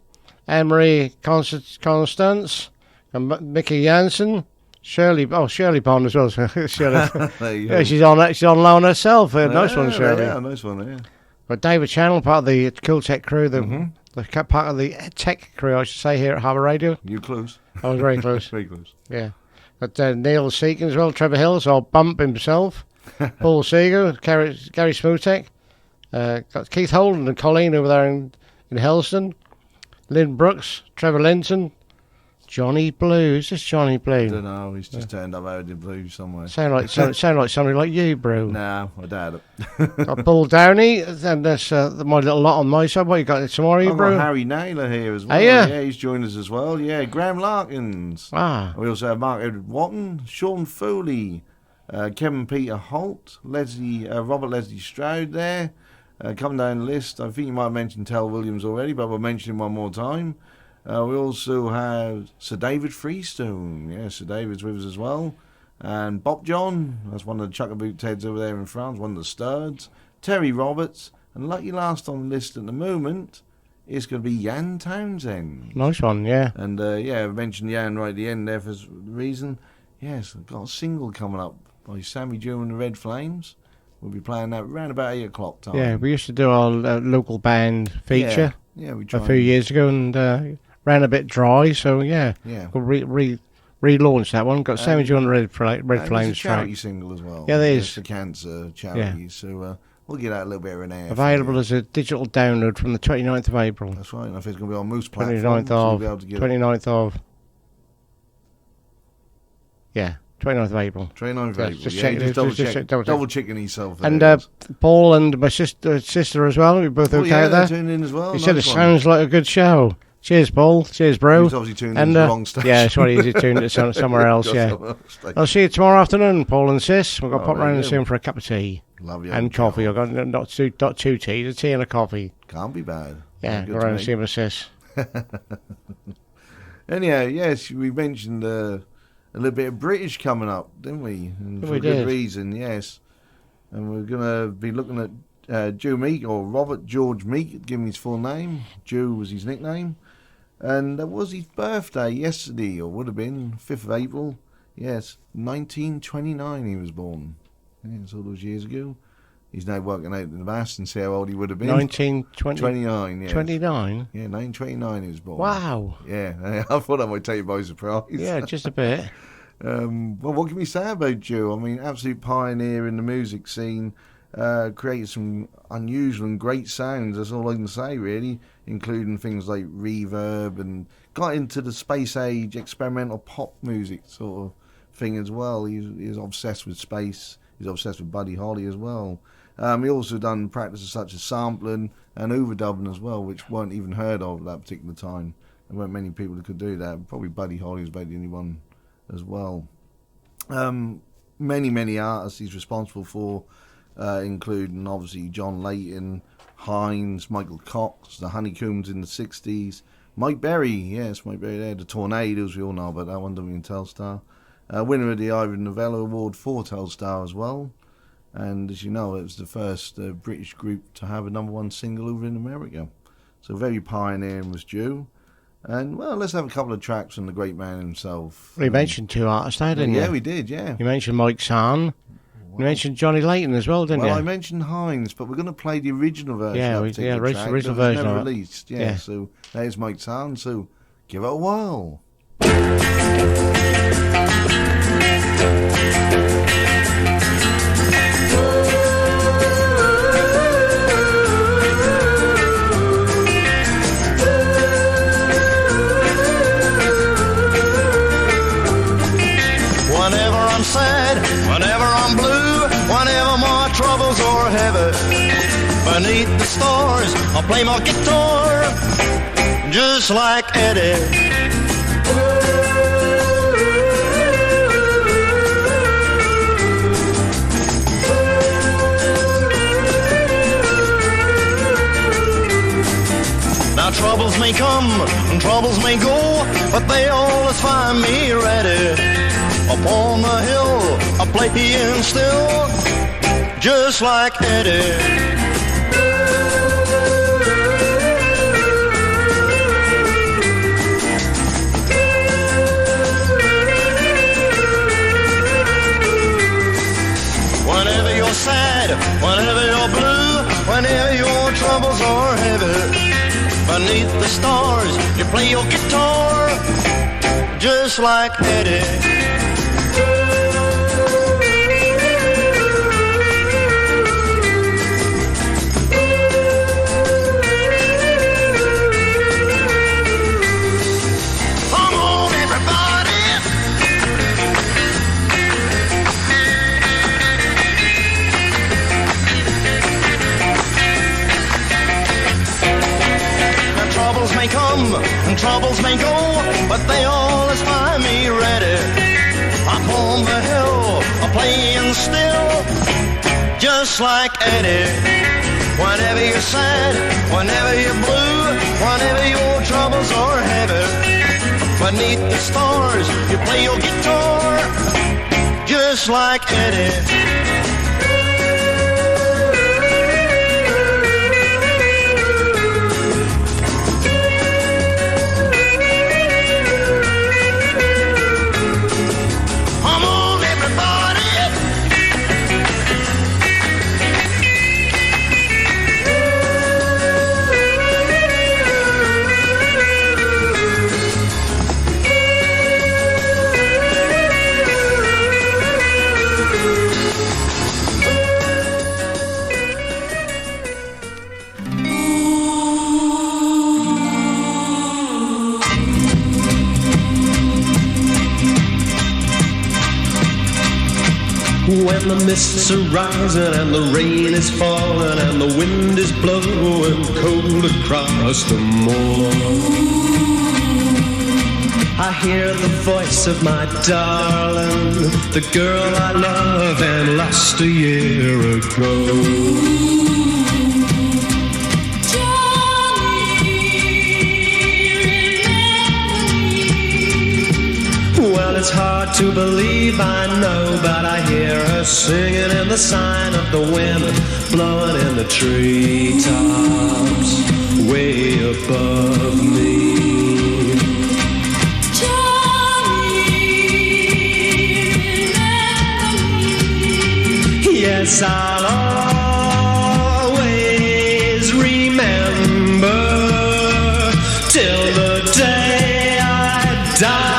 Anne-Marie Constance, and Mickey Jansen, Shirley Bond as well. Shirley, yeah, she's on loan herself. Nice one, Shirley. Yeah, nice one, yeah. But David Channel, part of the Cool Tech crew, the part of the tech crew, I should say, here at Harbour Radio. You close. I was very close. Very close. Yeah. But Neil Seekin as well, Trevor Hills, or Bump himself, Paul Seeger, Gary Smutek, got Keith Holden and Colleen over there in Helston, Lynn Brooks, Trevor Linton, Johnny Blue. Is this Johnny Blue? I don't know. He's just turned up out in blue somewhere. Sound like somebody like you, bro. Nah, I doubt it. Got Paul Downey, and that's my little lot on my side. What you got tomorrow, you, I've bro? got Harry Naylor here as well. Oh, yeah? Yeah, he's joined us as well. Yeah, Graham Larkins. Ah. We also have Mark Edward Watton, Sean Foley, Kevin Peter Holt, Robert Leslie Stroud there. Come down the list. I think you might have mentioned Tel Williams already, but we'll mention him one more time. We also have Sir David Freestone. Yeah, Sir David's with us as well. And Bob John, that's one of the Chuckaboot Teds over there in France, one of the Sturds. Terry Roberts. And lucky last on the list at the moment is going to be Jan Townsend. Nice one, yeah. And I mentioned Jan right at the end there for the reason. Yes, I've got a single coming up by Sammy June and the Red Flames. We'll be playing that around about 8 o'clock time. Yeah, we used to do our local band feature Yeah, we a tried. few years ago, and ran a bit dry, so yeah. We'll relaunch that one. Got Sammy John Red Flames It's a charity track. single as well. Yeah, there It's is. the cancer charity, so we'll get out a little bit of an air. Available as a digital download from the 29th of April. That's right, and I think it's going to be on Moose platform. 29th of Yeah, 29th of April. 29th of Yeah, April. just Yeah, check- just just double checking himself. there, And yes. Paul and my sister as well. We both Oh, okay yeah, out they there. tuned in as well. He said it Nice one. sounds like a good show. Cheers, Paul. Cheers, bro. He's obviously tuned into the wrong station. Yeah, that's right. He's tuned it somewhere else. Got Yeah. somewhere else station. I'll see you tomorrow afternoon, Paul and Sis. We've got to Oh, pop there round you and go. see him for a cup of tea. Love you. And coffee. I've got not two teas, a tea and a coffee. Can't be bad. Yeah, Good go to around and me. see him and Sis. Anyhow, yes, we mentioned a little bit of British coming up, didn't we? And for We a good did. reason, yes. And we're going to be looking at Joe Meek, or Robert George Meek, give him his full name. Joe was his nickname. And that was his birthday yesterday, or would have been, 5th of April. Yes, 1929 he was born. Yeah, it's all those years ago. He's now working out in the maths and see how old he would have been. 29, yeah. 29? Yeah, 1929 he was born. Wow. Yeah, I thought that might take you by surprise. Yeah, just a bit. Well, what can we say about Joe? I mean, absolute pioneer in the music scene, created some unusual and great sounds, that's all I can say, really, including things like reverb, and got into the space age experimental pop music sort of thing as well. He's obsessed with space. He's obsessed with Buddy Holly as well. He also done practices such as sampling and overdubbing as well, which weren't even heard of at that particular time. There weren't many people that could do that. Probably Buddy Holly was about the only one as well. Many artists he's responsible for, including obviously John Layton, Hines, Michael Cox, the Honeycombs in the 60s, Mike Berry, yes, Mike Berry there, the Tornadoes, we all know about that one, don't we, in Telstar. Winner of the Ivor Novello Award for Telstar as well. And as you know, it was the first British group to have a #1 single over in America. So very pioneering was due. And, well, let's have a couple of tracks from the great man himself. We mentioned two artists there, didn't you? Yeah, we did, yeah. You mentioned Mike San. You mentioned Johnny Layton as well, didn't you? Well, I mentioned Hines, but we're going to play the original version. Yeah, original version. Never released, yeah. So there's Mike San, so give it a whirl. Whenever I'm sad, whenever I'm blue, whenever my troubles are heavy, beneath the stars I'll play my guitar just like Eddie. Now troubles may come and troubles may go, but they always find me ready. Upon the hill, I play and still, just like Eddie. Whenever you're sad, whenever you're blue, whenever your troubles are heavy, beneath the stars, you play your guitar, just like Eddie. Troubles may come and troubles may go, but they always find me ready. Up on the hill, I'm playing still, just like Eddie. Whenever you're sad, whenever you're blue, whenever your troubles are heavy, beneath the stars, you play your guitar, just like Eddie. When the mists are rising and the rain is falling and the wind is blowing cold across the moor, I hear the voice of my darling, the girl I love and lost a year ago. Well, it's hard to believe, I know, but I hear her singing in the sign of the wind, blowing in the treetops, way above me. Johnny, yes, I'll always remember till the day I die.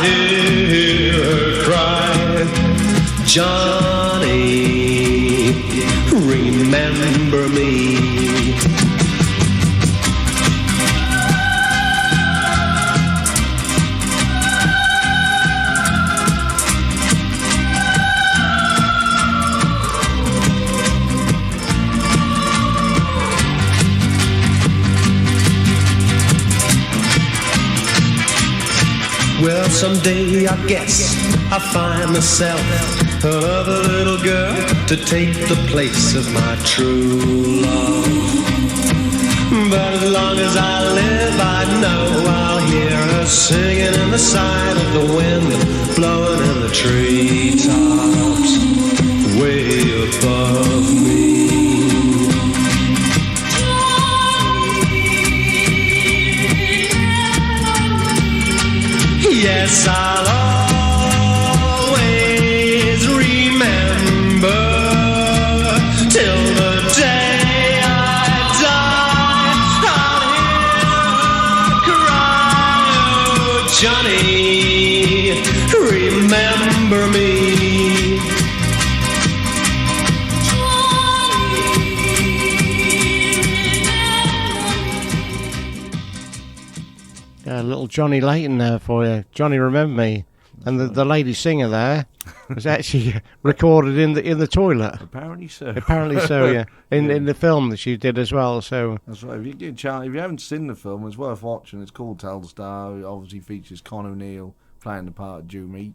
Hear her cry, Johnny, remember me. Well, someday I guess I'll find myself another little girl to take the place of my true love. But as long as I live, I know I'll hear her singing in the sign of the wind, blowing in the treetops, way above me. Yes, I'll always remember till the day I die. I'll hear her cry, oh, Johnny, remember me. Little Johnny Layton there for you. Johnny, remember me. And the lady singer there was actually recorded in the toilet. Apparently so. Apparently so, yeah. In the film that she did as well. So that's right. If you get a chance, if you haven't seen the film, it's worth watching. It's called Telstar. It obviously features Con O'Neill playing the part of Joe Meek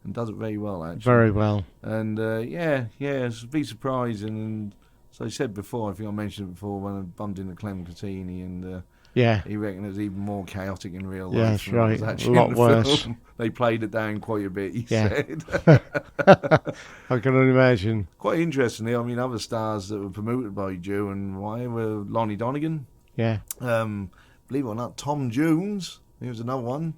and does it very well, actually. Very well. And it's be surprising. And so I said before, I think I mentioned it before when I bumped into Clem Catini and. Yeah, he reckoned it was even more chaotic in real life. Yeah, that's right. A lot worse. Film. They played it down quite a bit, he said. I can only imagine. Quite interestingly, I mean, other stars that were promoted by Joe and why were Lonnie Donegan. Yeah. Believe it or not, Tom Jones, he was another one.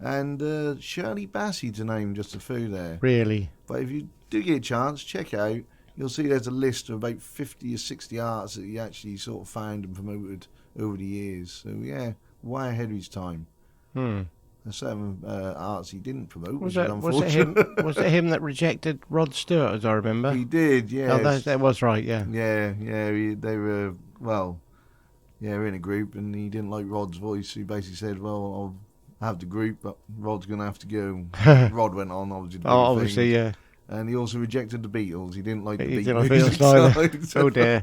And Shirley Bassey, to name just a few there. Really? But if you do get a chance, check out. You'll see there's a list of about 50 or 60 artists that he actually sort of found and promoted over the years. So, yeah, way ahead of his time. There's certain arts he didn't promote, was which is unfortunate. Was it him that rejected Rod Stewart, as I remember? He did, yes. Oh, that was right, yeah. Yeah, they were, in a group, and he didn't like Rod's voice. He basically said, well, I'll have the group, but Rod's going to have to go. Rod went on, obviously. Obviously, yeah. And he also rejected the Beatles. He didn't like the Beatles. He didn't like Beatles either. Oh dear.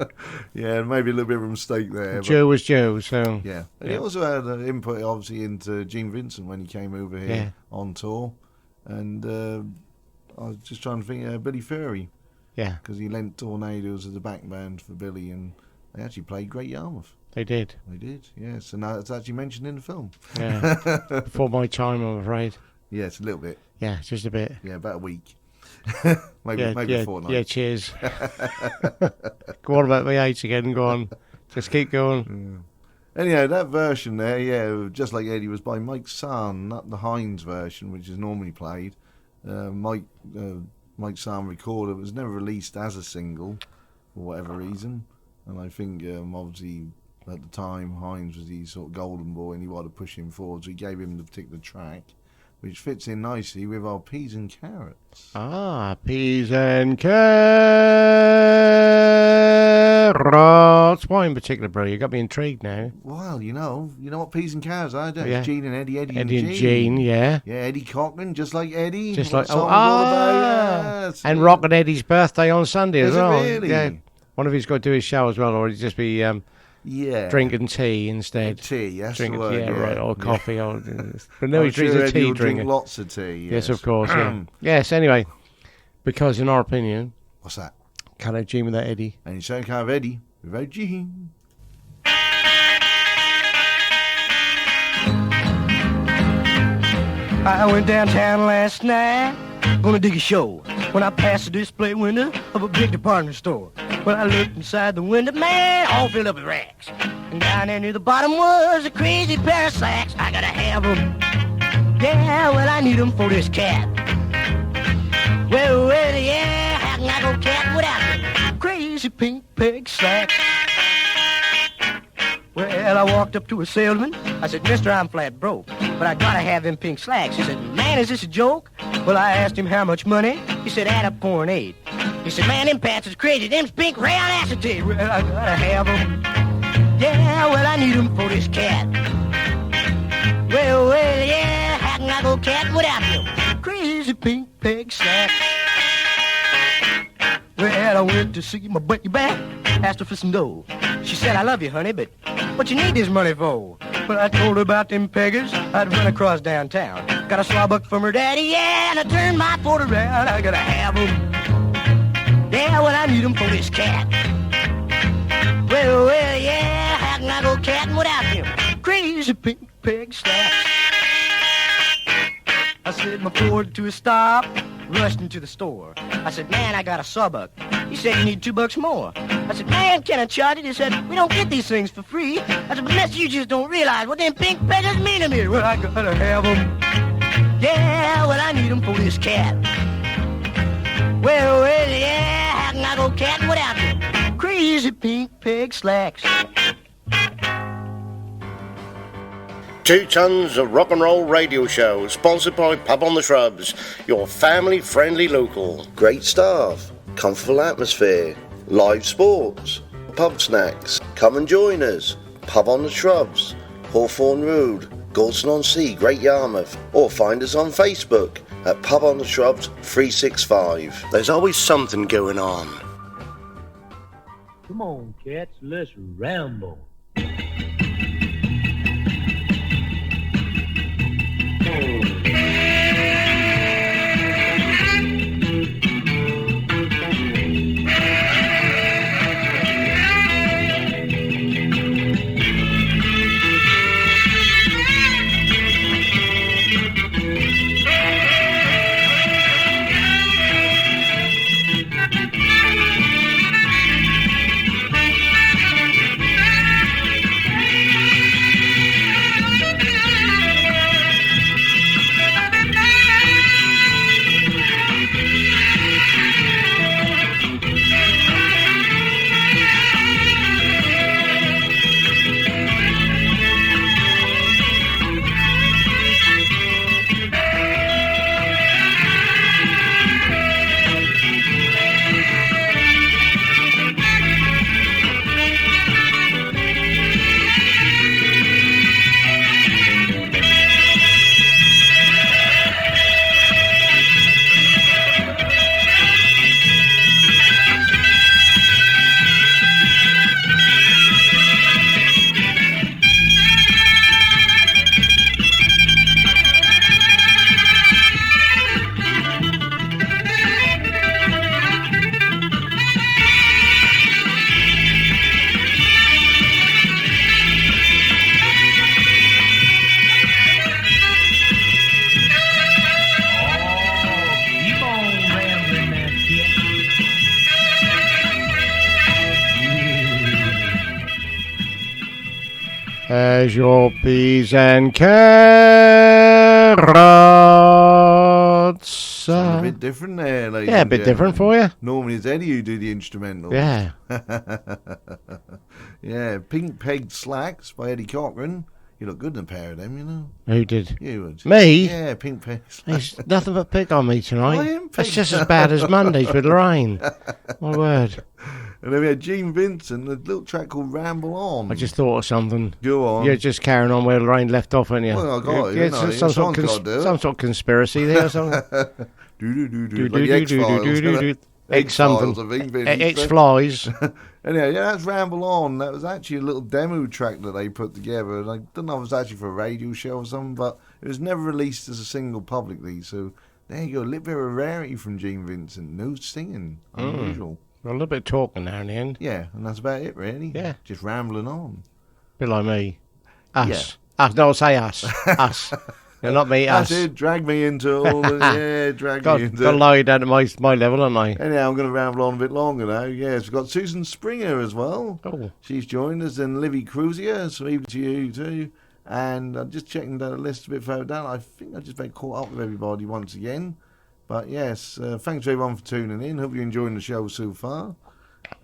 Yeah, maybe a little bit of a mistake there. Joe was Joe, so... Yeah. And he also had an input, obviously, into Gene Vincent when he came over here on tour. And I was just trying to think, Billy Furry. Yeah. Because he lent Tornadoes as a back band for Billy, and they actually played Great Yarmouth. They did. They did, yes. And now it's actually mentioned in the film. Yeah. Before my time, I'm afraid. Yes, a little bit. Yeah, just a bit. Yeah, about a week. maybe a fortnight. Yeah, cheers. Go on about my age again, go on. Just keep going. Anyhow, that version there, Just Like Eddie, was by Mike Sarn, not the Hines version, which is normally played. Mike Sarn recorded. It was never released as a single, for whatever reason. And I think, obviously, at the time, Hines was the sort of golden boy, and he wanted to push him forward, so he gave him the particular track, which fits in nicely with our peas and carrots. Ah, peas and carrots. Why in particular, bro? You got me intrigued now. Well, you know what peas and carrots are, don't you? Yeah. It's Gene and Eddie and Gene, yeah. Yeah, Eddie Cochran, Just Like Eddie. Just what like, all about. Yes. And Rockin' Eddie's birthday on Sunday as well. Really? Yeah. One of you's got to do his show as well, or he'd just be drinking tea instead. Tea, that's the word. Right, or coffee. Or, but no, I'm he drinks sure a tea Eddie drinker. Drink lots of tea. Yes, of course. Yeah. Yes. Anyway, because in our opinion, what's that? Can't have Gene without Eddie. And you certainly can't have Eddie without Gene. I went downtown last night, gonna dig a show, when I passed the display window of a big department store. When I looked inside the window, man, all filled up with racks. And down there near the bottom was a crazy pair of slacks. I gotta have them. Yeah, well, I need them for this cat. Well, yeah, how can I go cat without me? Crazy pink peg slacks. Well, I walked up to a salesman. I said, mister, I'm flat broke, but I gotta have them pink slacks. He said, man, is this a joke? Well, I asked him how much money. He said, add up 4 and 8. He said, man, them pants is crazy. Them's pink rayon acetate. Well, I gotta have them. Yeah, well, I need them for this cat. Well, yeah, how can I go cat without you? Crazy pink peg slacks. Well, I went to see my baby back, asked her for some dough. She said, I love you, honey, but what you need this money for? Well, I told her about them peggers I'd run across downtown. got a sawbuck from her daddy, yeah, and I turn my Ford around, I gotta have 'em. Yeah, well, I need 'em for this cat. Well, yeah, how can I go catting without them crazy pink peg slacks? I slid my Ford to a stop, rushed into the store. I said, man, I got a sawbuck. He said, you need $2 more. I said, man, can I charge it? He said, we don't get these things for free. I said, but mister, you just don't realize what them pink peggers mean to me. Well, I gotta have 'em. Yeah, well, I need 'em for this cat. Well, yeah, how can I go catting without them crazy pink peg slacks? 2 Tons of Rock and Roll Radio Show, sponsored by Pub on the Shrubs, your family-friendly local. Great staff, comfortable atmosphere, live sports, pub snacks. Come and join us. Pub on the Shrubs, Hawthorne Road, Galston-on-Sea, Great Yarmouth, or find us on Facebook at Pub on the Shrubs 365. There's always something going on. Come on, cats, let's ramble. As your peas and carrots. A bit different there, ladies. Yeah, a bit different for you. Normally it's Eddie who do the instrumental. Yeah. Yeah, Pink Pegged Slacks by Eddie Cochran. You look good in a pair of them, you know. Who did? You would. Me? Yeah, Pink Pegged Slacks. There's nothing but pick on me tonight. I am That's picked. just as bad as Mondays with Lorraine. My word. And then we had Gene Vincent, a little track called Ramble On. I just thought of something. Go on. You're just carrying on where Lorraine left off, aren't you? Well, I got it, Yeah, you know, some sort of conspiracy there or something. Do-do-do-do. Like the X-Files. X-something. X-Files, I think, Vinny. X-Flies. Anyway, yeah, that's Ramble On. That was actually a little demo track that they put together. And I don't know if it was actually for a radio show or something, but it was never released as a single publicly. So there you go, a little bit of a rarity from Gene Vincent. No singing. Unusual. A little bit of talking now in the end. Yeah, and that's about it, really. Yeah. Just rambling on. Bit like me. Us. Us. No, say us. Us. No, not me, us. That's it. Drag me into all the... Yeah, drag me into... Got to lie down to my level, haven't I? Anyhow, I'm going to ramble on a bit longer now. Yes, we've got Susan Springer as well. Oh. She's joined us, and Livy Cruzier, so even to you too. And I'm just checking down the list a bit further down. I think I've just been caught up with everybody once again. But yes, thanks everyone for tuning in. Hope you're enjoying the show so far.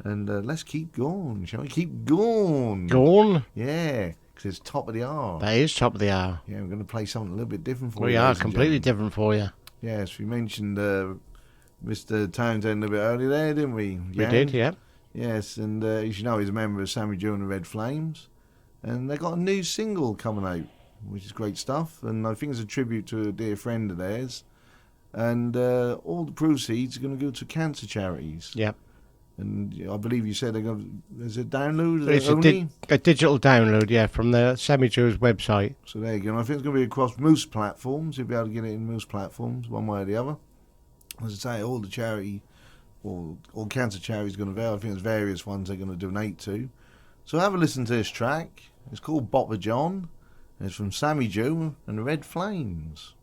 And let's keep going, shall we? Keep going. Going? Yeah, because it's top of the hour. That is top of the hour. Yeah, we're going to play something a little bit different for you. We are completely different for you. Yes, we mentioned Mr. Townsend a bit earlier there, didn't we? We did, yeah. Yes, and as you know, he's a member of Sammy Joe and the Red Flames. And they got a new single coming out, which is great stuff. And I think it's a tribute to a dear friend of theirs. And all the proceeds are going to go to cancer charities. Yep. And I believe you said is it download It's only? a digital download, yeah, from the Semi-Jew's website. So there you go. And I think it's going to be across most platforms. You'll be able to get it in most platforms, one way or the other. As I say, all the charity, all cancer charities are going to vary. I think there's various ones they're going to donate to. So have a listen to this track. It's called Bopper John. It's from Sammy Jew and the Red Flames.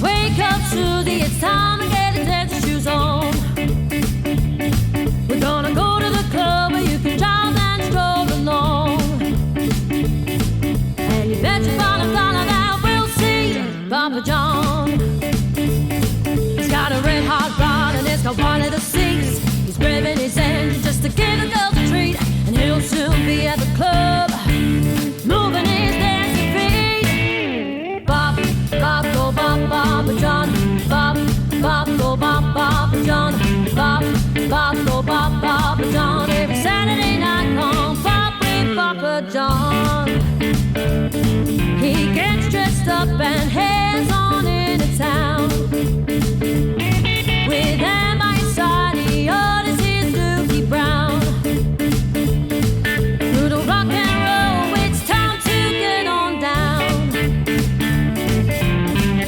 Wake up, Susie, it's time to get the dance shoes on. We're gonna go to the club where you can drive and stroll along. And you bet your $1 that we'll see Papa John. He's got a red hot rod and it's got one of the seats. He's braving his engine just to give the girls a treat. And he'll soon be at the club, moving his dancing feet. Bop, bop, go bop, Papa John. Bop, bop, go bop, Papa John. Bop, bop, go bop, Papa John. Every Saturday night, come pop with Papa John. He gets dressed up and heads on into town. With him by his side, he orders his Dookie Brown. Through the rock and roll, it's time to get on down.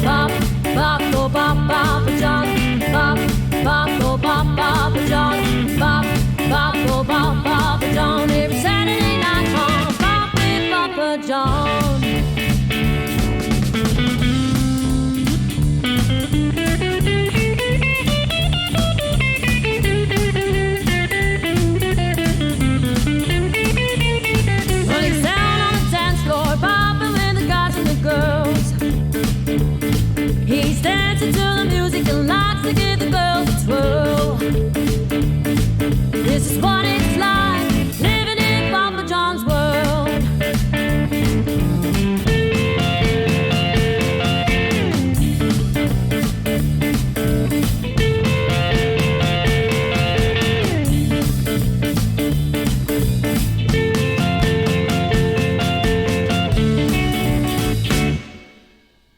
Bop, bop, go bop, Papa John. Bop, bop, go bop, Papa John. Bop, bop, go bop, Papa John. Every Saturday night, come pop with Papa John. Well, he's down on the dance floor, popping with the guys and the girls. He's dancing to the music and likes to give the girls a twirl. This is what it's like, living in Papa John's world.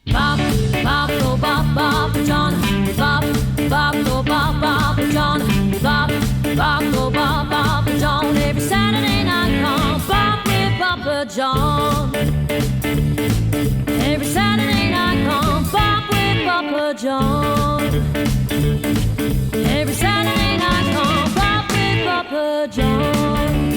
Bop, bop, go bop, Papa John. Bop, bop, go bop, Papa John. Bop, bop, go bop, Papa John. Every Saturday night, come pop with Papa John. Every Saturday night, come pop with Papa John. Every Saturday night, come pop with Papa John.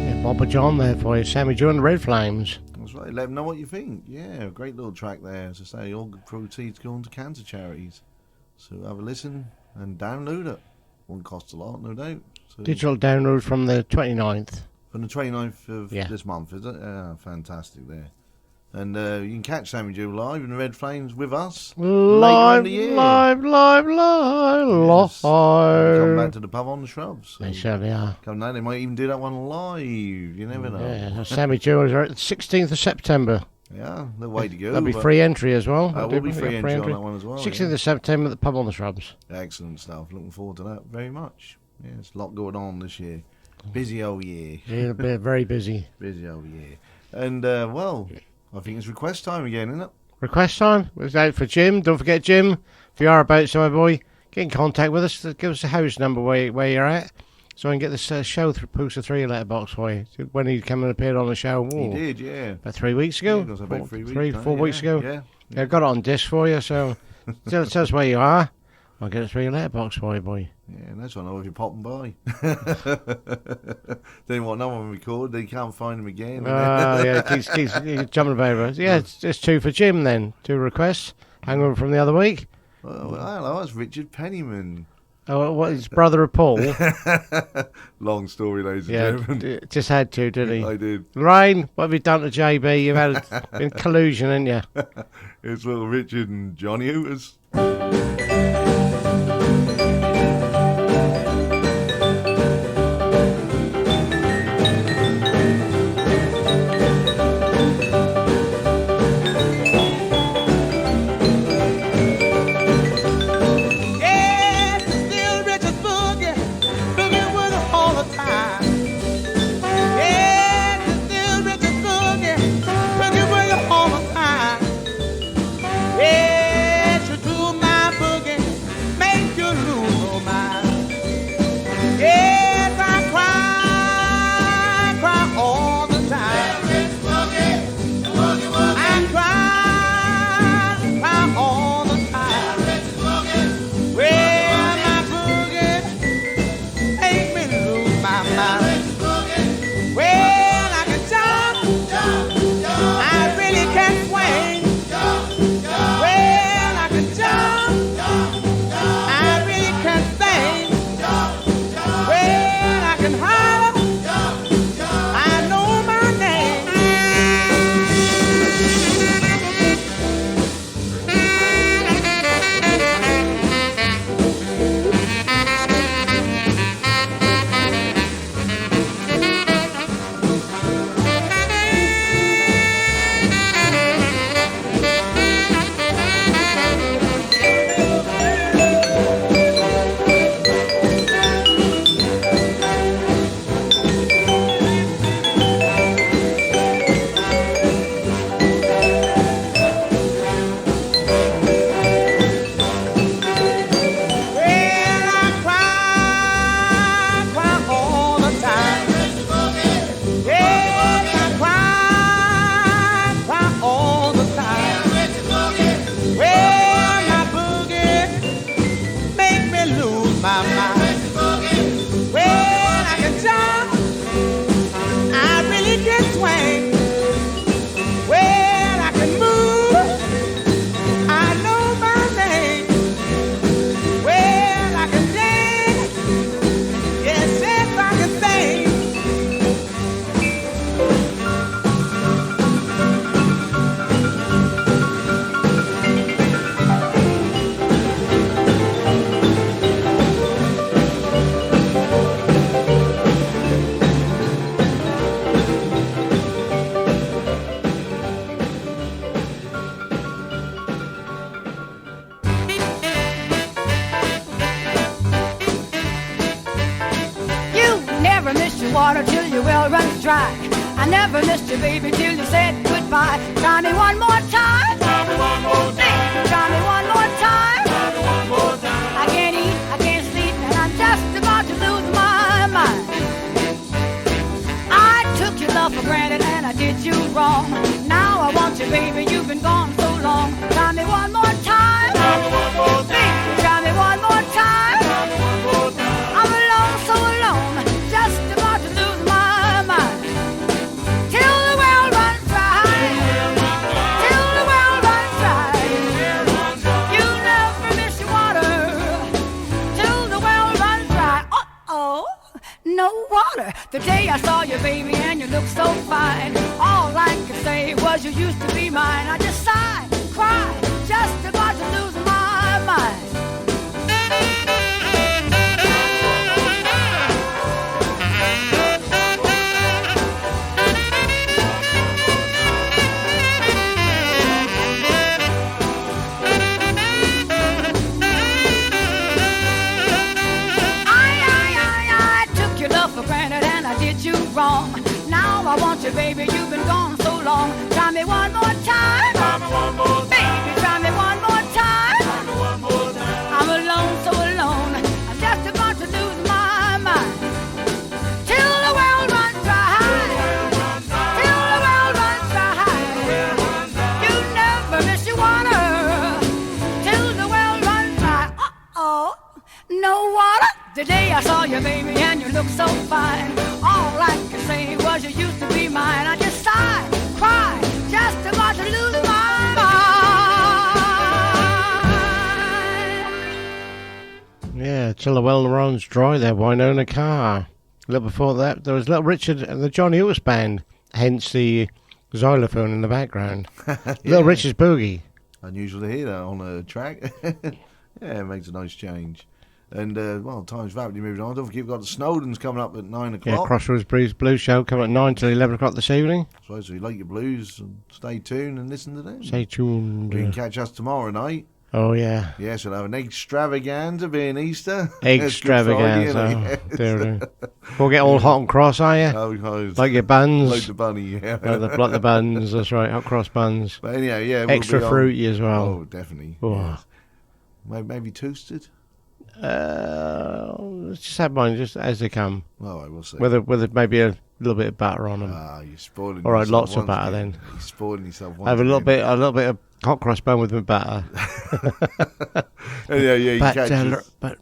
Yeah, Papa John there for you, Sammy Jew and the Red Flames. That's right. Let them know what you think. Yeah, great little track there. As I say, all good proceeds going to cancer charities. So have a listen and download it. Won't cost a lot, no doubt. So Digital download from the 29th. from the 29th of this month, is it? Fantastic there. And you can catch Sammy Jew live in the Red Flames with us Live. Yes. Come back to the pub on the Shrubs. So They certainly are. come down. They might even do that one live. You never know. Yeah, Sammy Jew is the 16th of September. Yeah, the way to go. That'll be free entry as well. Will be free entry on that one as well. 16th of September at the pub on the Shrubs. Excellent stuff. Looking forward to that very much. Yeah, there's a lot going on this year. Busy old year. Yeah, very busy. Busy old year. And, well, I think it's request time again, isn't it? Request time. It's out for Jim. Don't forget, Jim, if you are about so, my boy, get in contact with us. Give us a house number where you're at, so I can get this show through Poster 3 letterbox for you. When he came and appeared on the show. He did, yeah. About 3 weeks ago. Yeah, it was about 4 weeks ago. Yeah. I got it on disc for you, so tell us where you are. I'll get it through your letterbox for you, boy. Yeah, and that's what I know if you're popping by. They want no one record, they can't find him again. Oh, yeah, keeps jumping about. Yeah, it's 2 for Jim then. 2 requests. Hangover from the other week. Well, hello, that's Richard Pennyman. Oh, what, his brother of Paul? Long story, ladies and gentlemen. Just had to, did he? I did. Lorraine, what have you done to JB? You've had been collusion, haven't you? It's little Richard and Johnny Hooters. water till your well runs dry. I never missed you, baby, till you said goodbye. Try me one more time. Try me one more time. Try me one more time. Try me one more time. I can't eat, I can't sleep, and I'm just about to lose my mind. I took your love for granted and I did you wrong. Now I want you, baby, you've been gone so long. Try me one more time. Try me one more time. Try me one more time. Try me one more time. I'm alone, so alone, just about to lose my mind. Till the well runs dry. Till the well runs dry. You never miss your water. Till the well runs dry. Uh-oh, no water. The day I saw you, baby, and you looked so fine. All I could say was you used to be mine. I just sighed, cried, just about to lose my mind. I took your love for granted and I did you wrong. Now I want you, baby, you've been gone so long. Try me one more time. Try me one more time. Baby, try me one more time. Try me one more time. I'm alone, so alone, I'm just about to lose my mind. Till the well runs dry. Till the well runs dry. You never miss your water. Till the well runs dry. Uh-oh, no water. The day I saw you, baby, and you looked so fine. All I could say was you used to be mine. I just sighed, cried, just about to lose my mind. Yeah, till the well runs dry there, Winona Carr. A little before that, there was Little Richard and the Johnny Lewis Band, hence the xylophone in the background. Yeah. Little Richard's Boogie. Unusual to hear that on a track. Yeah, it makes a nice change. And, well, time's rapidly moving on. Don't forget, you've got the Snowdens coming up at 9 o'clock. Yeah, Crossroads Blues Show coming at 9 till 11 o'clock this evening. So if you like your blues, stay tuned and listen to them. Stay tuned. You can catch us tomorrow night. Oh, yeah. Yes, we'll have an extravaganza being Easter. Extravaganza. Dear. We'll get all hot and cross, are you? Oh, like your buns. Like the bunny, yeah. Like the buns, that's right, hot cross buns. But anyhow, yeah. Extra we'll fruity as well. Oh, definitely. Oh. Yes. Maybe toasted? Let's just have mine just as they come. All right, we'll see. With maybe a little bit of batter on them. Ah, you're spoiling. All right, yourself lots of batter again. then. You're spoiling yourself. Have a little bit of hot cross bun with my batter. Yeah, you but, catch us. But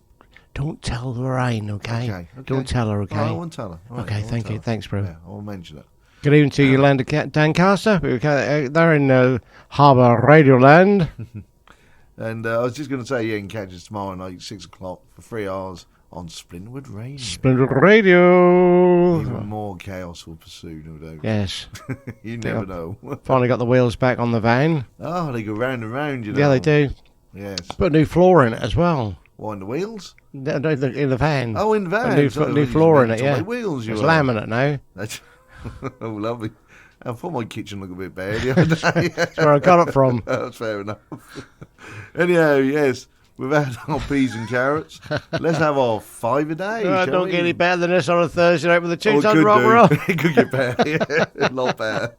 don't tell Lorraine, okay? Don't tell her, okay? Oh, I won't tell her. All right, okay, thank you. Thanks, bro. Yeah, I'll mention it. Good evening to Yolanda Doncaster. They're in Harbour Radio Land. And I was just going to say, you can catch us tomorrow night, 6 o'clock, for 3 hours on Splinterwood Radio. Splinterwood Radio. Even more chaos will pursue, no doubt. Yes. You never know. Finally got the wheels back on the van. Oh, they go round and round, you know. Yeah, they do. Yes. Put a new floor in it as well. What, in the wheels? No, in the van. Oh, in the van. New floor in it, yeah. Wheels, it's laminate now. That's oh, lovely. I thought my kitchen looked a bit bad the other day. That's where I got it from. That's fair enough. Anyhow, yes, we've had our peas and carrots. Let's have our 5 a day. Don't get any better than this on a Thursday night with a 2-ton rock do. roll. It could get better, yeah. A lot better.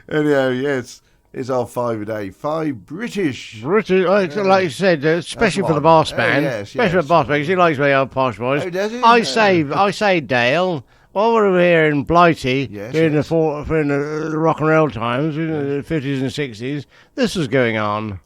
Anyhow, yes, it's our 5 a day. 5 British. Like you said, especially for the boss man. Yes, especially for the boss man, because he likes me old posh boys. Oh, does he? I say, Dale, while we're here in Blighty, in the rock and roll times, in the 50s and 60s, this was going on.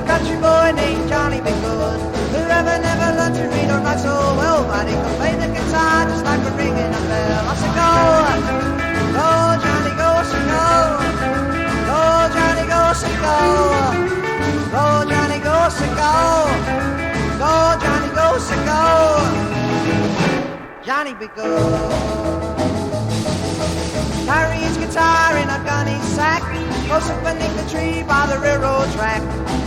country boy named Johnny Be Good, who never learned to read or write so well, but he could play the guitar just like a ringing a bell. I said, go, go, Johnny, go, so go, go, Johnny, go, so go, go, Johnny, go, so go, go, Johnny, go, so go, Johnny Be Good. Carry his guitar in a gunny sack, goes up beneath the tree by the railroad track.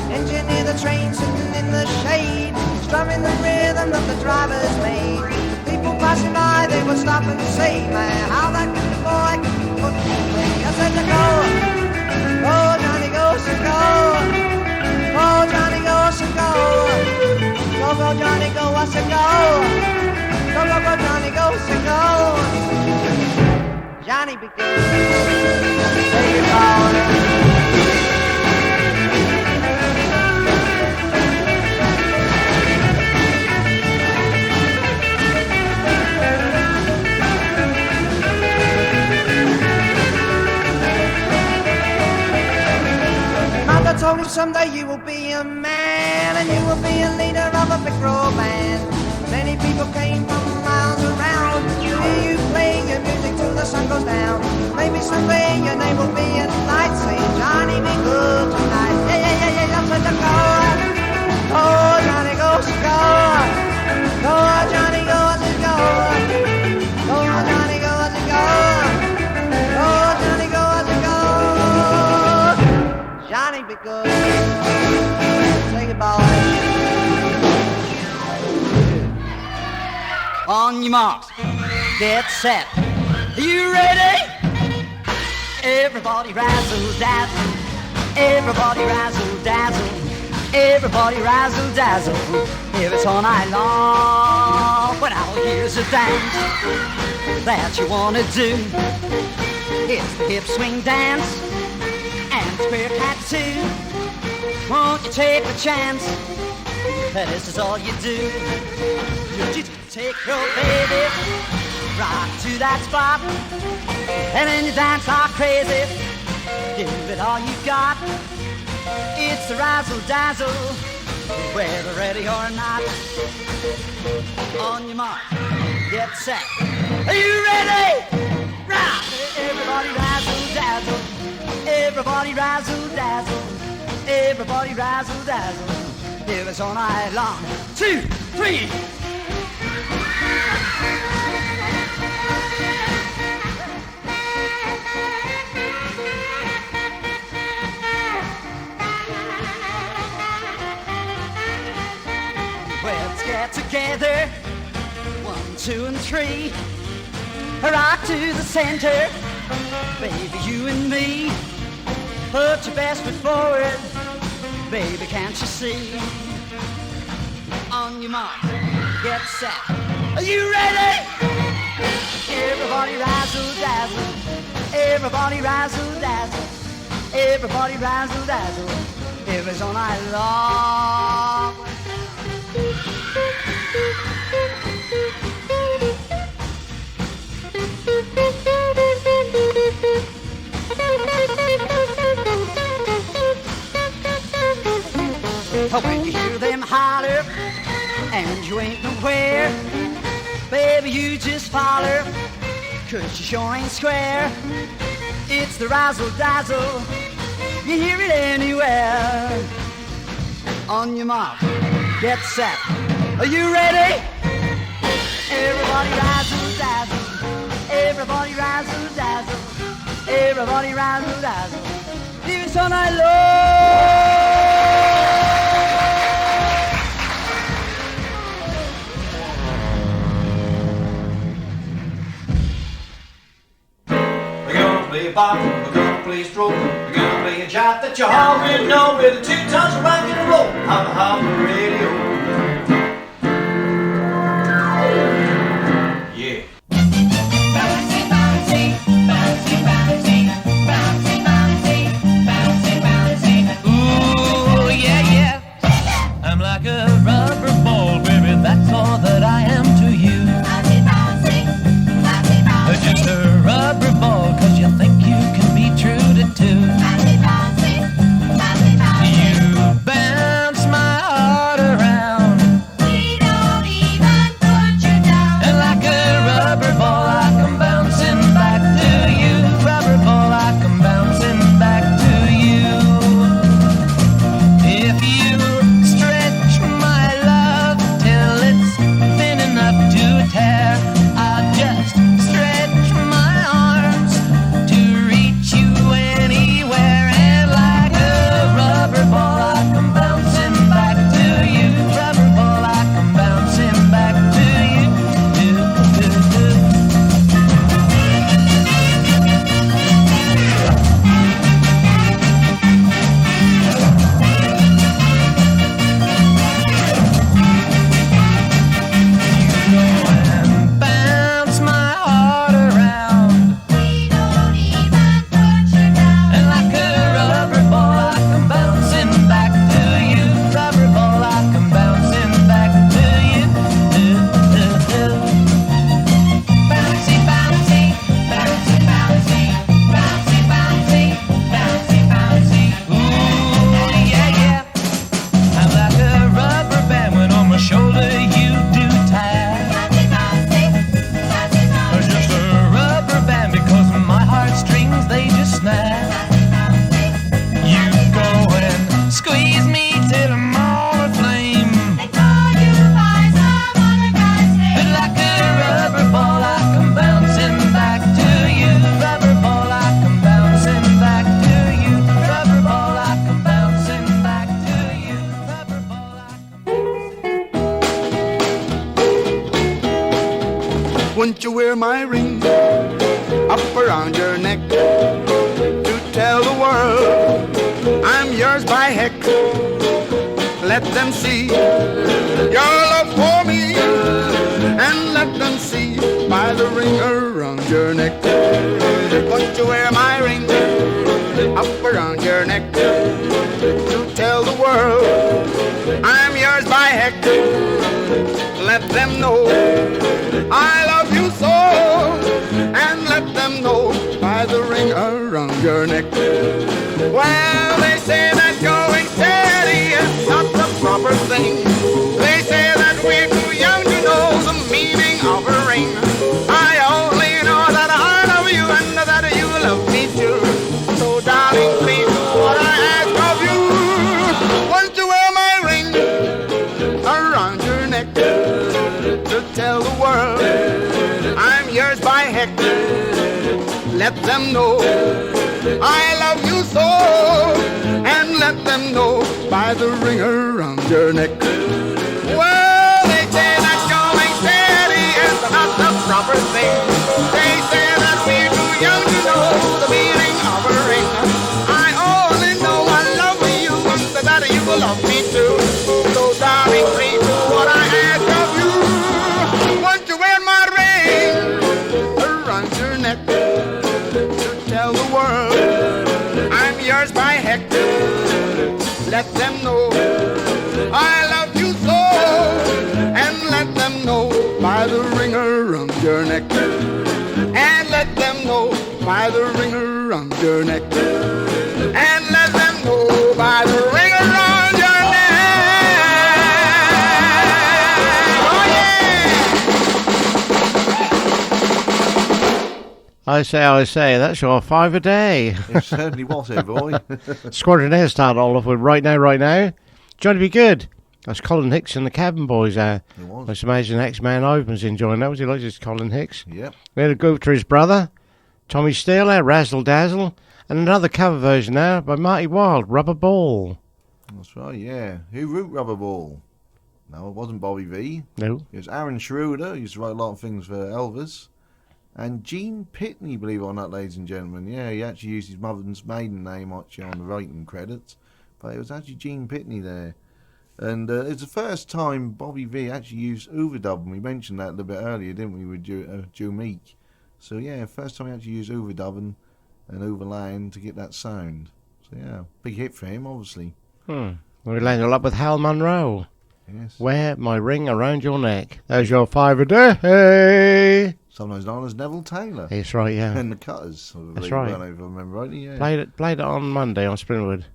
Engineer the train sitting in the shade, strumming the rhythm that the drivers made. People passing by, they would stop and say, man, how that good boy can put me away. I said to go, go Johnny, go, so go, go Johnny, go, so go, go, go Johnny, go, I said go, go, go, go Johnny, go, so go, Johnny Be Good. Say goodbye. Mother told him someday you will be a man and you will be a leader of a big rock band. Many people came from miles around to hear you play your music till the sun goes down. Maybe someday your name will be in lights saying Johnny Be Good tonight. Yeah, yeah, yeah, yeah, that's what you go. Oh, Johnny goes to go. Go, Johnny goes to go. Go, Johnny goes to go. Go, Johnny goes to go. Johnny Be Good. Say goodbye. On your marks, get set. Are you ready? Everybody razzle dazzle. Everybody razzle dazzle. Everybody razzle dazzle. If it's all night long, but now here's a dance that you wanna do. It's the hip swing dance and the square cat too. Won't you take a chance? This is all you do. You just take your baby right to that spot, and then you dance like crazy. Give it all you got. It's the razzle dazzle, whether ready or not. On your mark, get set. Are you ready? Right. Everybody razzle dazzle. Everybody razzle dazzle. Everybody razzle dazzle. It was all night long. 2, 3. Let's get together. 1, 2, and 3. Rock to the center. Baby, you and me. Put your best foot forward. Baby, can't you see? On your mark, get set. Are you ready? Everybody razzle dazzle. Everybody razzle dazzle. Everybody razzle dazzle. It was all night long. When you hear them holler and you ain't nowhere, baby, you just holler, 'cause you sure ain't square. It's the razzle dazzle, you hear it anywhere. On your mark, get set. Are you ready? Everybody razzle dazzle. Everybody razzle dazzle. Everybody razzle dazzle. It's all night long. Play a bop, we're gonna play a stroke, we're gonna play a jive that you already know with the 2 tons of rock and roll on the Harbour Radio. Yeah. Bouncy, bouncy, bouncy, bouncy, bouncy, bouncy, bouncy, bouncy. Ooh, yeah, yeah. I'm like a rubber ball, baby, that's all that I am to you. Bouncy, bouncy, bouncy, bouncy. Just a rubber ball, 'cause you think you can be true to two. Bouncy, bouncy, bouncy, bouncy. You bounce Won't you wear my ring up around your neck to tell the world I'm yours by heck? Let them see your love for me, and let them see by the ring around your neck. Won't you wear my ring up around your neck to tell the world I'm yours by heck? Let them know I love you so, and let them know by the ring around your neck. Well, they say that going steady is not the proper thing. They say that we're too young to know the meaning of a ring. I only know that I love you and that you love me too. So darling, please do what I ask of you. Won't you wear my ring around your neck to tell the world I'm yours by heck? Let them know I love you so, and let them know by the ring around your neck. Well, they say that going steady is not the proper thing. They say that we're too young to know the meaning of a ring. I only know I love you and that you will love me too. So darling, please do what I ask of you. Won't you wear my ring around your neck to tell the world I'm yours by heck? Let them know I love you so, and let them know by the ring around your neck. And let them know by the ring around your neck. And let them know by the ring around your neck. Oh yeah! I say, that's your 5 a day. It certainly was, eh, boy? Squadron Air started all off with Right Now. Johnny Be Good. That's Colin Hicks and the Cabin Boys. It was. It's amazing X-Man Opens enjoying that. Was he like this, Colin Hicks? Yep. We had a go to his brother, Tommy Steele, Razzle Dazzle, and another cover version now by Marty Wilde, Rubber Ball. That's right, yeah. Who wrote Rubber Ball? No, it wasn't Bobby V. No. It was Aaron Schroeder, who used to write a lot of things for Elvis. And Gene Pitney, believe it or not, ladies and gentlemen. Yeah, he actually used his mother's maiden name actually on the writing credits. But it was actually Gene Pitney there. And it's the first time Bobby V actually used overdubbing. We mentioned that a little bit earlier, didn't we, with Joe Meek. So yeah, first time he actually used overdubbing and overlaying to get that sound. So yeah, big hit for him, obviously. We landed up with Hal Monroe. Yes. Wear my ring around your neck. There's your 5 a day. Sometimes known as Neville Taylor. That's right, yeah. And the Cutters. That's right. If I remember rightly, yeah. Played it on Monday on Springwood.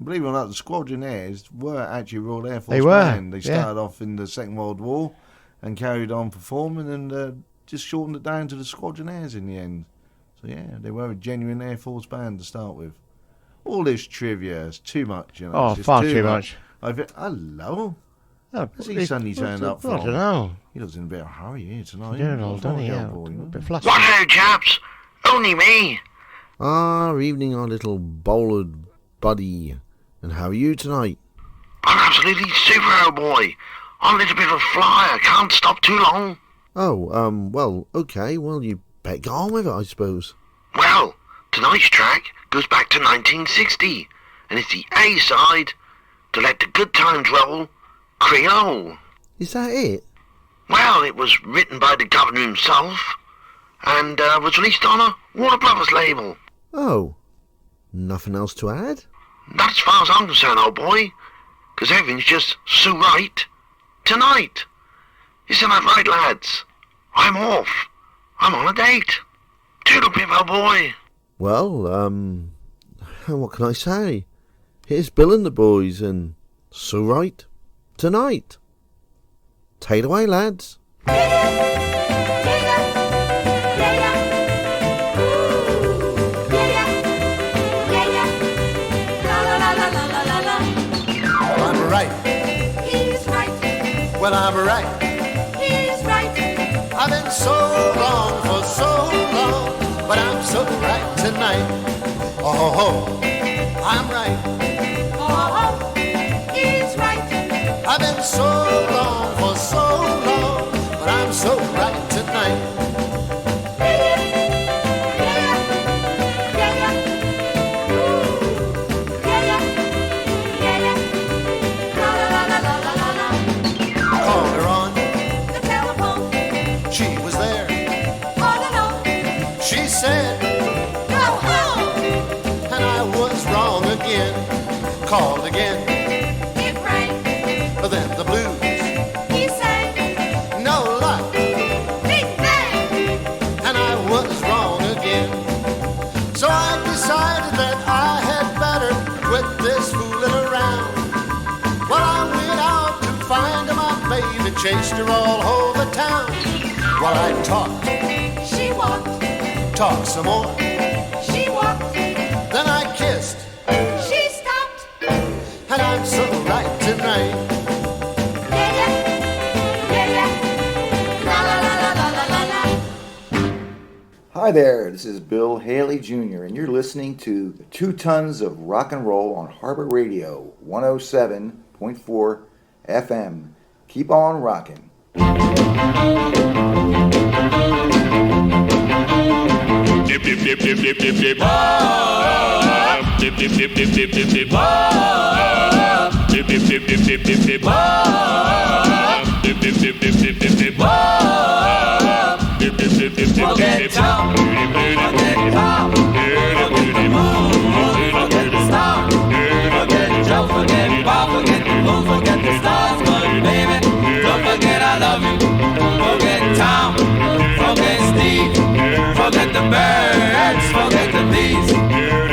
Believe it or not, the Squadronaires were actually a Royal Air Force They were, band. They started off in the Second World War and carried on performing and just shortened it down to the Squadronaires in the end. So yeah, they were a genuine Air Force band to start with. All this trivia is too much, you know. Oh, it's just far too much. Hello. Oh, Where's he suddenly turned up from? I don't know. He looks in a bit of a hurry here tonight. Yeah, no, don't he? Yeah, boy, a bit flustered. Righto, chaps. Only me. Evening, our little bowlered buddy. And how are you tonight? I'm absolutely super, old boy. I'm a little bit of a flyer. Can't stop too long. Oh, well, okay. Well, you better get on with it, I suppose. Well, tonight's track goes back to 1960, and it's the A-side to Let the Good Times Roll, Creole. Is that it? Well, it was written by the governor himself, and was released on a Warner Brothers label. Oh, nothing else to add? Not as far as I'm concerned, old boy, because everything's just so right tonight. Isn't that right, lads? I'm off. I'm on a date. Toodle pip, old boy. Well, what can I say? Here's Bill and the boys, and so right tonight. Take it away, lads. I'm right. He's right. Well, I'm right. He's right. I've been so wrong for so long, but I'm so right tonight. Oh, I'm right. Oh, he's right. I've been so wrong for so long, but I'm so right tonight. chased her all over town. While I talked, She walked, talked some more. she walked, Then I kissed, she stopped. and I'm so right tonight. Yeah, yeah, yeah, yeah. La la la la la la la la. Hi there, this is Bill Haley Jr., and you're listening to the 2 Tons of Rock and Roll on Harbour Radio, 107.4 FM. Keep on rocking. Dip dip dip dip dip dip dip. Dip dip dip dip dip dip dip. Dip dip dip dip dip dip dip. Dip dip dip dip dip dip dip. Dip dip dip dip dip dip dip. Forget Tom, forget Pop, forget the moon, forget the star, forget Joe, forget Bob, forget the moon, forget the stars, but baby, don't forget I love you. Forget Tom, forget Steve, forget the birds, forget the bees.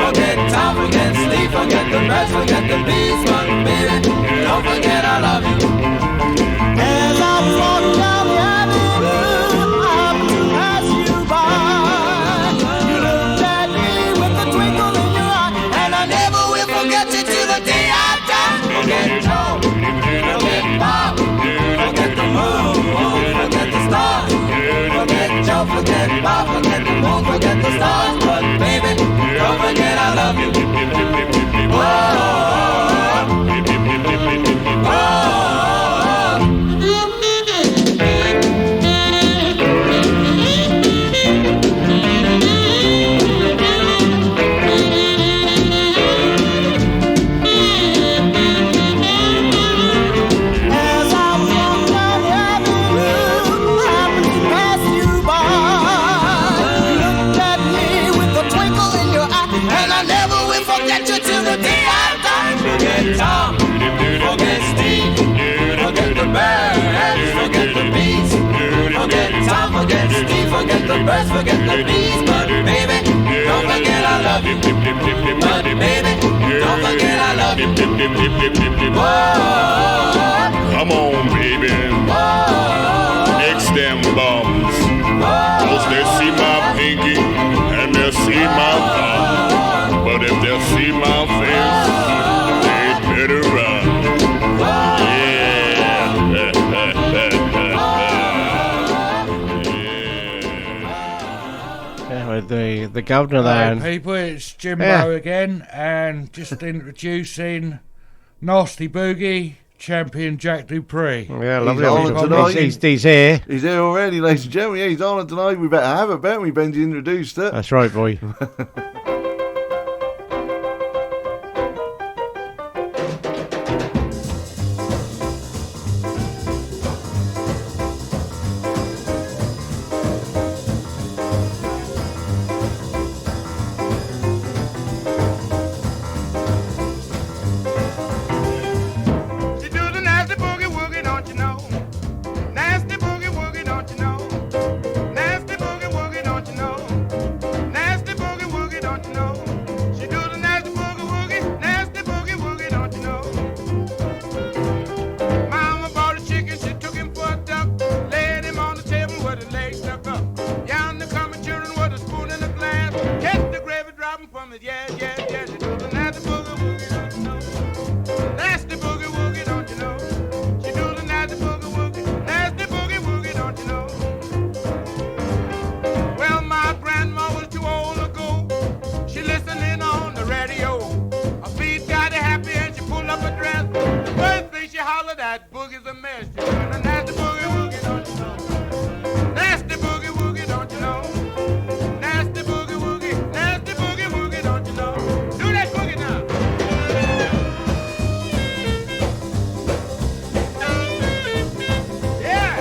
Forget Tom, forget Steve, forget the birds, forget the bees, but baby, don't forget I love you. As I walk down the avenue, I happened to pass you by. You looked at me with a twinkle in your eye, And I never will forget you till the day I die. Forget Joe, forget Bob, forget the moon, forget the stars. Forget Joe, forget Bob, forget the moon, forget the stars. But baby, don't forget I love you. Whoa. As I walk down the avenue, I happened to pass you by. You looked at me with a twinkle in your eye, And I never will forget you till the day I die. Forget Tom, forget Steve, forget the birds, forget the bees. Forget Tom, forget Steve, forget the birds, forget the bees. But baby, don't forget I love you. But baby, don't forget I love you. Whoa. Come on, baby. Next them bums. Cause they see my pinky and they see my thumb. But if they see my face, they better run. Yeah, with the governor there. Hi and- people, it's Jimbo Yeah. again, and just introducing Nasty Boogie, champion Jack Dupree. Yeah, lovely. on it tonight. He's here. He's here already, ladies and gentlemen. Yeah, he's on it tonight. We better have it, better we? Benji introduced it. That's right, boy. She do the nasty boogie woogie, don't you know? Nasty boogie woogie, don't you know? Nasty boogie woogie, don't you know? Nasty boogie woogie, don't you know? She do the nasty boogie woogie, nasty boogie woogie, don't you know? Mama bought a chicken, she took him for a duck, laid him on the table with his legs stuck up. Yonder coming children with a spoon in a glass, catch the gravy dropping from it, yeah, yeah, yeah. She do the nasty boogie woogie, don't you know? Nasty boogie woogie, don't you know? She do the nasty boogie woogie, nasty boogie woogie, don't you know? Well, my grandma was too old to go. She listened in on the radio. Her feet got happy and she pulled up her dress. The first thing she hollered at, boogie's a mess. She do the nasty boogie woogie, don't you know? Nasty boogie woogie, don't you know? Nasty boogie woogie, nasty boogie woogie, don't you know? Do that boogie now. Yeah.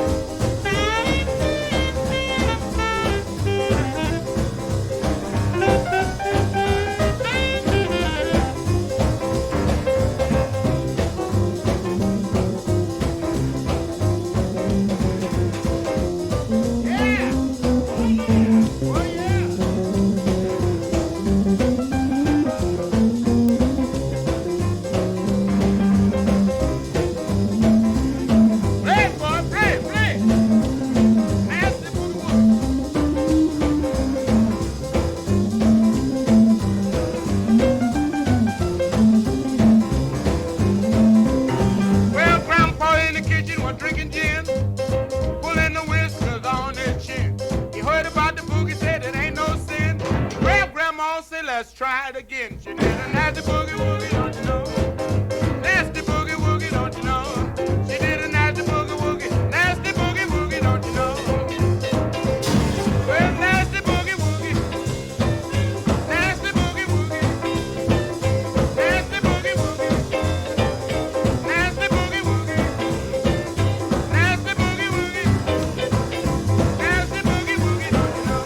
again. She did a nasty boogie woogie, don't you know? Nasty boogie woogie, don't you know? She did a nasty boogie woogie, nasty boogie woogie, don't you know? Well, nasty boogie woogie, nasty boogie woogie, nasty boogie woogie, nasty boogie woogie, nasty boogie woogie, nasty boogie woogie, don't you know?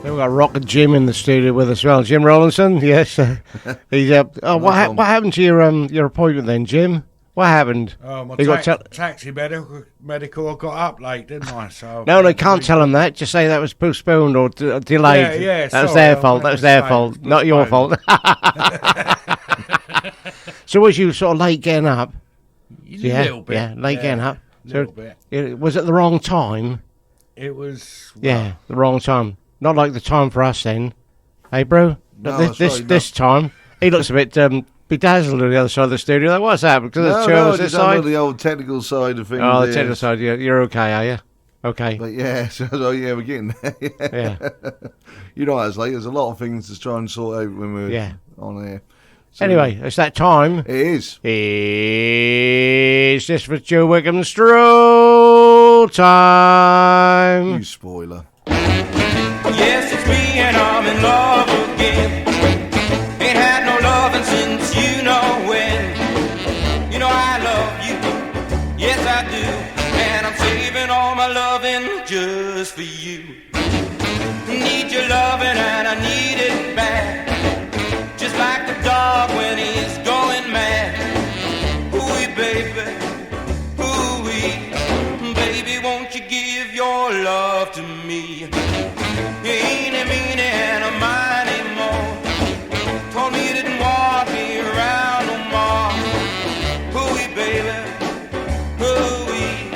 We've got Rockin' Jim in the studio with us as well. Jim Rollinson, yes. He's what happened to your appointment then, Jim? What happened? Oh, my You got taxi medical I got up late, didn't I? So No, can't tell them that. Just say that was postponed or delayed. Yeah, that was sorry, their I'll fault. That was their fault, not your fault. So was you sort of late getting up? A little bit. Yeah, late getting up. Little bit. Was it the wrong time? It was. Yeah, the wrong time. Not like the time for us then. Hey, bro? No, This time. He looks a bit bedazzled on the other side of the studio. Like, what's happened? Because there's two of us this just on side? the old technical side of things. Oh, the technical side. You're okay, are you? Okay. But yeah, we're getting there. Yeah. You know what it's like. There's a lot of things to try and sort out when we're on air. So, anyway, it's that time. It is. It's just for Joe Wickham's stroll time. You spoiler. Yes, it's me and I'm in love again. Ain't had no loving since you know when. You know I love you, yes I do. And I'm saving all my loving just for you. Need your loving and I need it bad. Just like the dog when he's going mad. Ooh-wee, baby, ooh-wee. Baby, won't you give your love to me? Eeny, meeny, and a miny more. Told me you didn't want me around no more. Hooey, baby, hooey.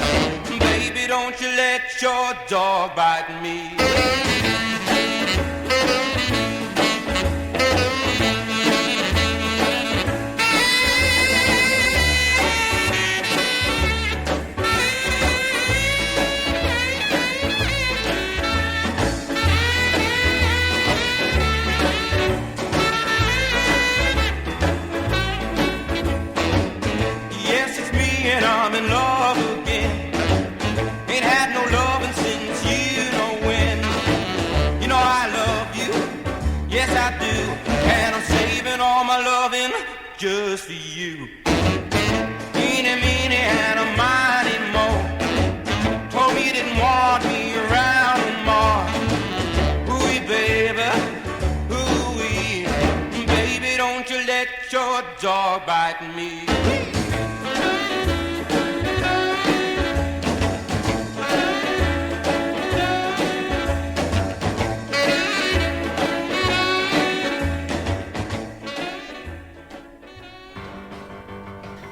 Baby, don't you let your dog bite me. I'm in love again. Ain't had no loving since you know when. You know I love you, yes I do. And I'm saving all my loving just for you. Eeny, meeny, and a miny more. Told me you didn't want me around no more. Ooh-wee, baby, ooh-wee. Baby, don't you let your dog bite me.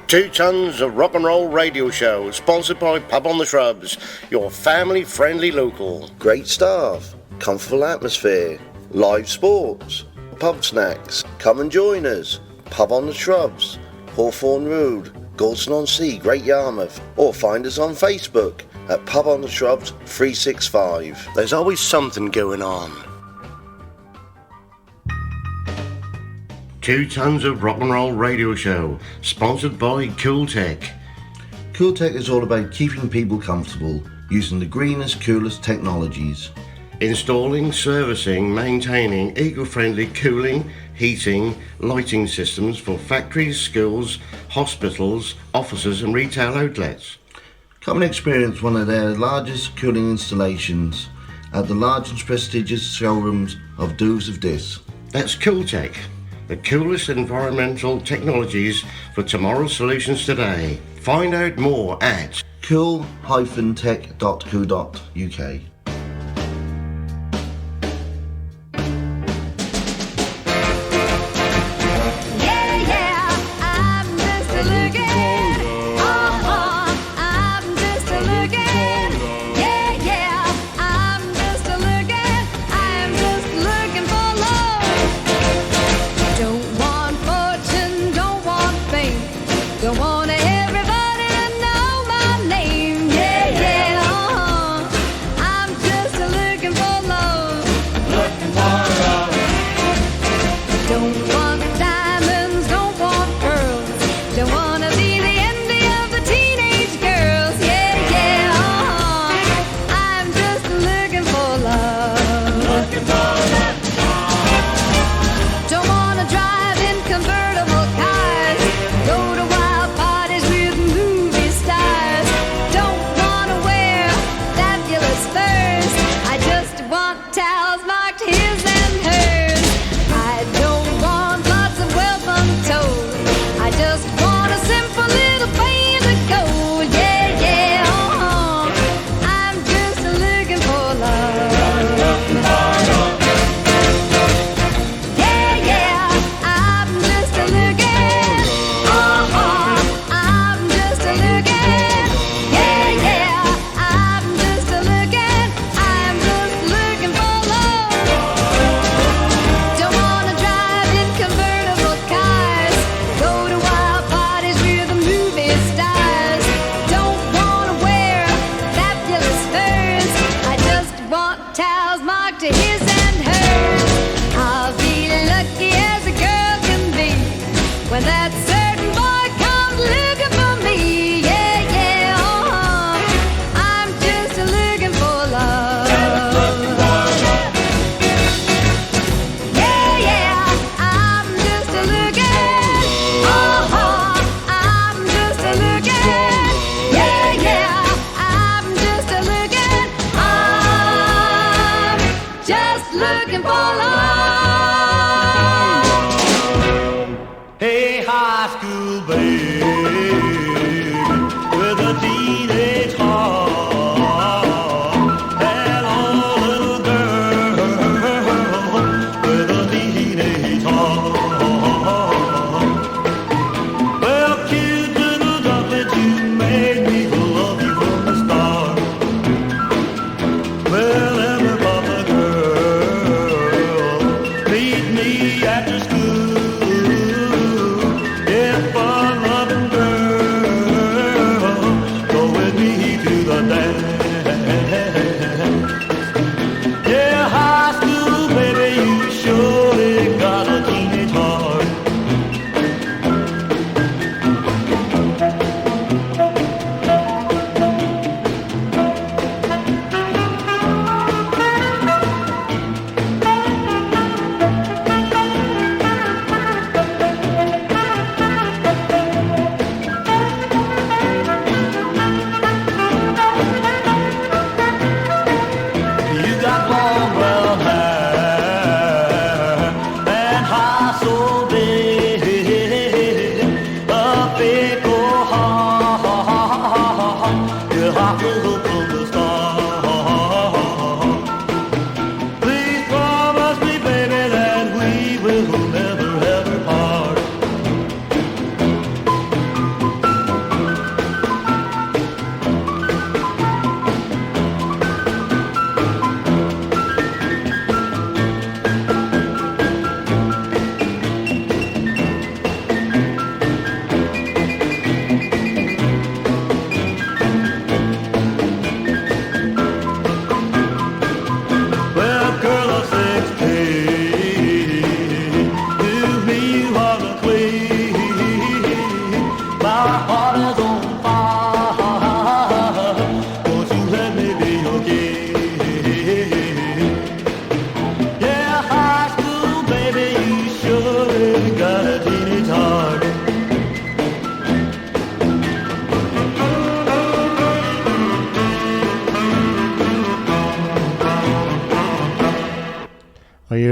Two Tons of Rock and Roll Radio Show, sponsored by Pub on the Shrubs, your family-friendly local. Great staff, comfortable atmosphere, live sports, pub snacks. Come and join us. Pub on the Shrubs, Hawthorne Road, Galston-on-Sea, Great Yarmouth. Or find us on Facebook at Pub on the Shrubs 365. There's always something going on. 2 Tons of Rock and Roll Radio Show, sponsored by Cool Tech. Cool Tech is all about keeping people comfortable, using the greenest, coolest technologies. Installing, servicing, maintaining eco-friendly cooling, heating, lighting systems for factories, schools, hospitals, offices and retail outlets. Come and experience one of their largest cooling installations at the large and prestigious showrooms of Doves of Dis. That's Cool Tech, the coolest environmental technologies for tomorrow's solutions today. Find out more at cool-tech.co.uk. Yeah,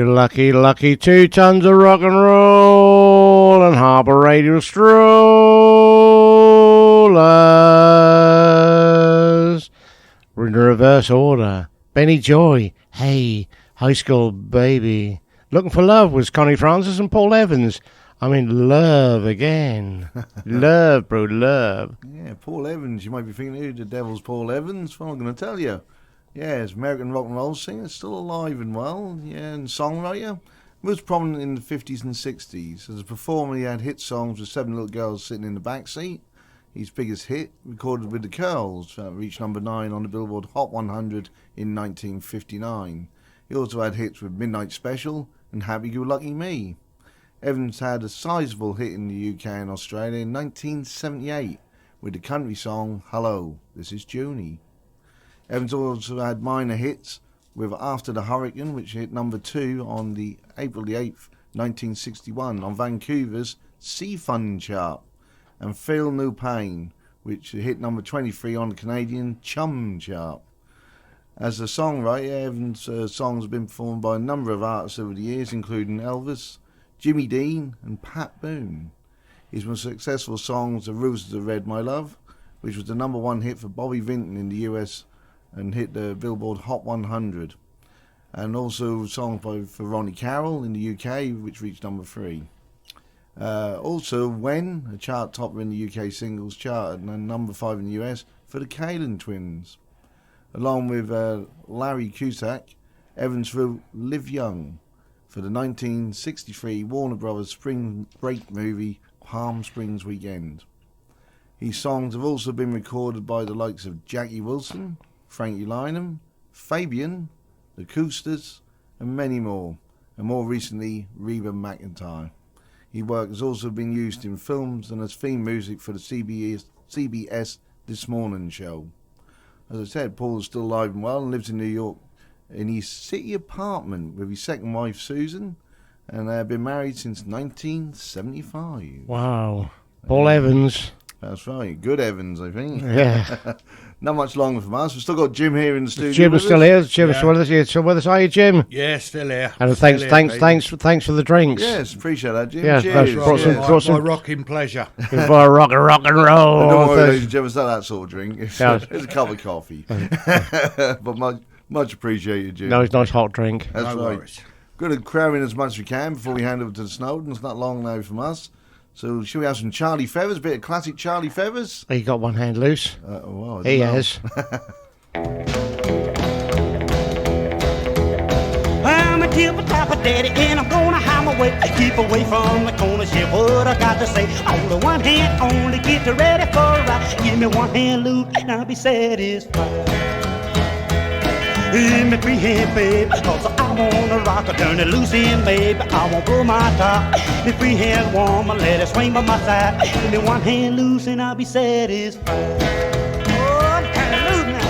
You lucky, lucky 2 tons of rock and roll and Harbour Radio strollers. We're in reverse order. Benny Joy, Hey, High School Baby. Looking for Love was Connie Francis and Paul Evans. I'm in love again. Love, bro, love. Yeah, Paul Evans. You might be thinking, who the devil's Paul Evans? Well, I'm going to tell you. Yeah, it's American rock and roll singer, still alive and well. Yeah, and songwriter. Most prominent in the 50s and 60s. As a performer, he had hit songs with 7 Little Girls Sitting in the Backseat. His biggest hit, recorded with the Curls, reached number 9 on the Billboard Hot 100 in 1959. He also had hits with Midnight Special and Happy Go Lucky Me. Evans had a sizable hit in the UK and Australia in 1978 with the country song Hello, This is Junie. Evans also had minor hits with After the Hurricane, which hit number 2 on the April the 8th, 1961 on Vancouver's Sea Fun chart, and Feel No Pain, which hit number 23 on the Canadian Chum chart. As a songwriter, Evans' songs have been performed by a number of artists over the years, including Elvis, Jimmy Dean and Pat Boone. His most successful songs are Roses Are Red, My Love, which was the number 1 hit for Bobby Vinton in the US and hit the Billboard Hot 100. And also songs for Ronnie Carroll in the UK, which reached number 3. Also When, a chart topper in the UK singles chart and number 5 in the US for the Kalin Twins. Along with Larry Cusack, Evans wrote Live Young for the 1963 Warner Brothers spring break movie Palm Springs Weekend. His songs have also been recorded by the likes of Jackie Wilson, Frankie Lynham, Fabian, the Coosters, and many more, and more recently Reba McEntire. His work has also been used in films and as theme music for the CBS This Morning show. As I said, Paul is still alive and well and lives in New York in his city apartment with his second wife Susan, and they have been married since 1975. Wow. Paul Evans. That's right. Good Evans, I think. Yeah. Not much longer from us. We've still got Jim here in the studio. Jim is still here. Jim is still with us. You're still with us, are you, Jim? Yeah, still here. And Still thanks here, for the drinks. Yes, appreciate that, Jim. Yes, Cheers. brought some my rocking pleasure. For a rock and roll. Don't worry, ladies and gentlemen, it's not that sort of drink. It's, Yeah. it's a cup of coffee. But much appreciated, Jim. No, it's a nice hot drink. That's No right. worries. Going to cram in as much as we can before we hand over to the Snowden. It's not long now from us. So shall we have some Charlie Feathers, a bit of classic Charlie Feathers? He got one hand loose. Well, I He don't know. has. I'm a tipper-tapper daddy and I'm gonna hammer away. Keep away from the corner, shit, what I got to say. On the one hand, only get ready for a ride. Give me one hand loop and I'll be satisfied. Give me three hand, baby, cause I wanna rock a turn it loose in, baby. I won't blow my top. The free hand woman, let it swing by my side. Give me one hand loose and I'll be satisfied. Oh, I'm kinda loose now.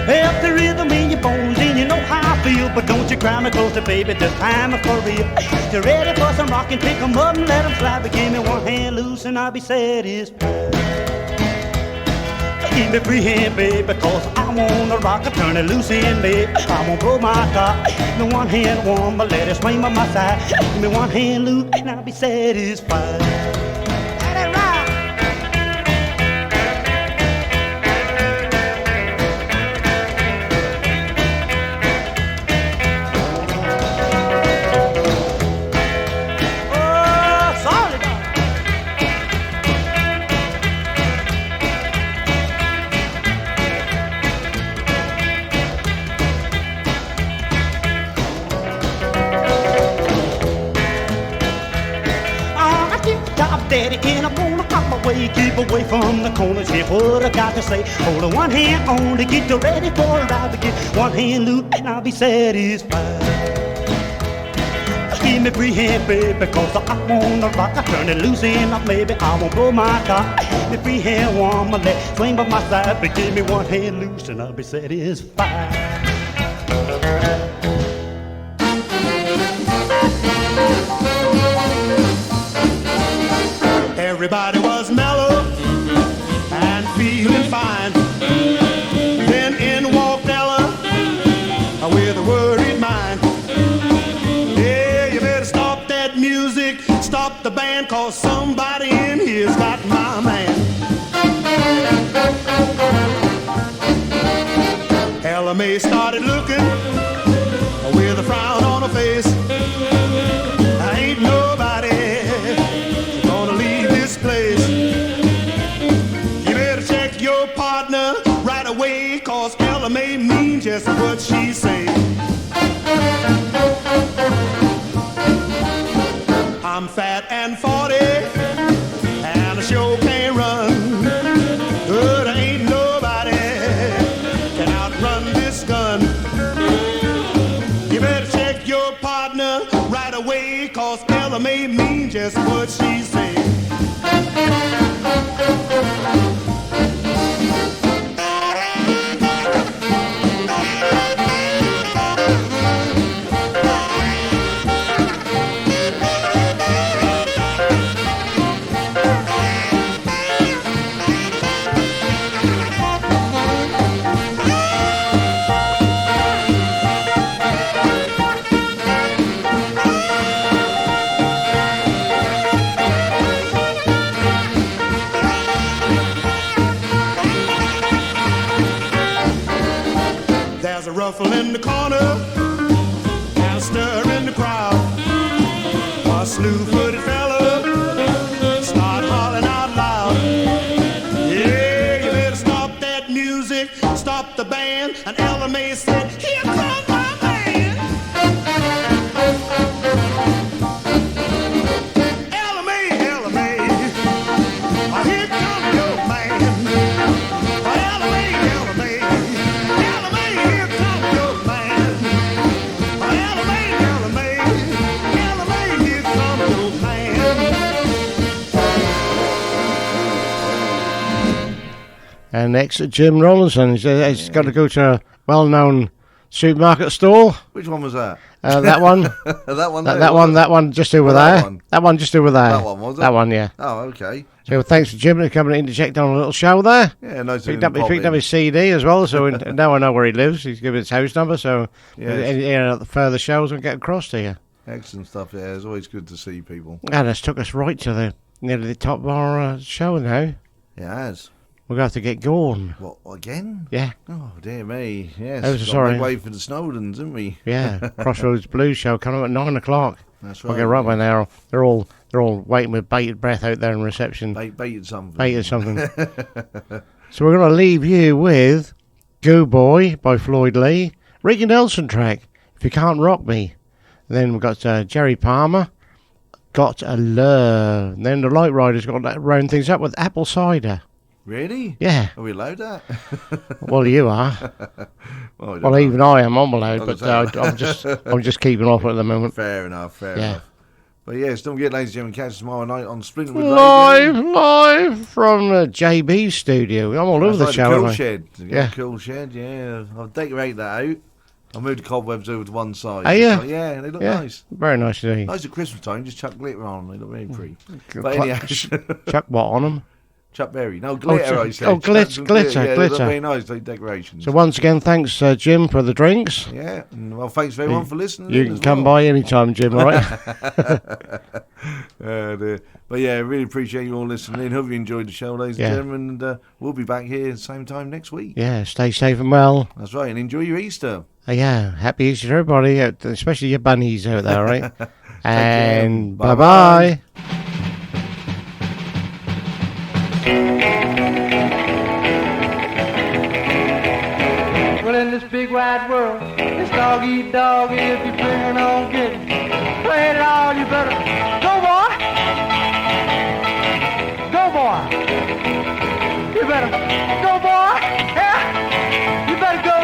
Help the rhythm in your bones and you know how I feel. But don't you cry me closer, baby, this time is for real. You ready for some rockin'? Pick 'em up and let 'em slide. But give me one hand loose and I'll be satisfied. Give me free hand, baby, cause I wanna rock a turn it loose in, baby. I won't blow my top. Give me one hand warm, but let it swing by my side. Give me one hand loose and I'll be satisfied. Daddy, and I'm gonna hop away, keep away from the corners. Hear what I got to say. Hold on one hand on to get you ready for a ride. Begin one hand loop and I'll be satisfied. Give give me free hand, baby, cause I wanna rock. I turn it loose enough, maybe I won't blow my top. The free hand woman, let swing by my side, but give me one hand loose and I'll be satisfied. Everybody was mellow and feeling fine. Then in walked Ella with a worried mind. Yeah, you better stop that music, stop the band, cause somebody in here's got my man. Ella May started looking with a frown on her face. I ain't nobody gonna leave this place. You better check your partner right away, cause Ella May mean just what she say. I'm fat and 40 and I sure can't run, but ain't nobody can outrun this gun. You better check your partner right away, cause Ella May mean just what she say. There's a ruffle in the corner and a stir in the crowd. A slew-footed fella start hollering out loud. Yeah, you better stop that music, stop the band. And Ella May said, here comes my man. Ella May, Ella May, oh, here comes your man. Oh, Ella May, Ella May, Ella May, here comes your man. Oh, Ella May, Ella May, Ella May, here comes your man. And next, Jim Rollinson. He's got to go to a well-known supermarket stall. Which one was that? That one. That one. That one. Just over there. That one just over there. That one was it? That one, yeah. Oh, okay. So thanks to Jim for coming to interject on a little show there. Yeah, nice. He picked up his CD as well, so now I know where he lives. He's given his house number, so any further shows will get across to you. Excellent stuff. Yeah, it's always good to see people. And it's took us right to nearly the top of our show now. Yeah, it has. We're going to have to get going. What, again? Yeah. Oh, dear me. Yes. Oh, sorry. Got to wait for the Snowdens, didn't we? Yeah. Crossroads Blues show coming up at 9 o'clock. That's right. We'll get right by now. They're all waiting with bated breath out there in reception. Baited something. Baited something. So we're going to leave you with Go Boy by Floyd Lee, Ricky Nelson track, If You Can't Rock Me. And then we've got Jerry Palmer, Got a Love. And then the Light Riders got to round things up with Apple Cider. Really? Yeah. Are we allowed that? Well, you are. Well, even I am. I'm allowed, but I'm just keeping off at the moment. Fair enough. Fair enough. But yes, don't forget, ladies and gentlemen, catch us tomorrow night on Splinterwood Radio. Live from JB's studio. I'm all over the show. Cool shed. Yeah. Cool shed. Yeah. I'll decorate that out. I'll move the cobwebs over to one side. Oh, yeah? Yeah, they look nice. Very nice indeed. Nice at Christmas time. Just chuck glitter on them. They look very pretty. But anyhow, chuck what on them? Chuck berry. No, glitter, I said. Oh, glitter. Yeah, glitter. Very nice, like decorations. So once again, thanks, Jim, for the drinks. Yeah, and well, thanks for everyone for listening. You can come by anytime, Jim, all right? But yeah, really appreciate you all listening. Hope you enjoyed the show, ladies and gentlemen. And we'll be back here at the same time next week. Yeah, stay safe and well. That's right, and enjoy your Easter. Yeah, happy Easter to everybody, especially your bunnies out there, right? And bye-bye. Well, in this big wide world, it's dog eat dog, and if you're bringing on getting, go ahead and all, you better go, boy. Go, boy. You better go, boy. Yeah, you better go.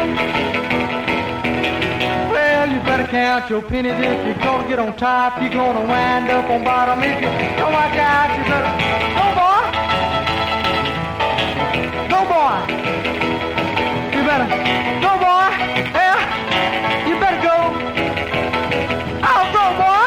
Well, you better count your pennies. If you're gonna get on top, you're gonna wind up on bottom. If you don't watch out, you better go, boy. Go, boy. You better go, boy. Yeah, you better go. I'll go, boy.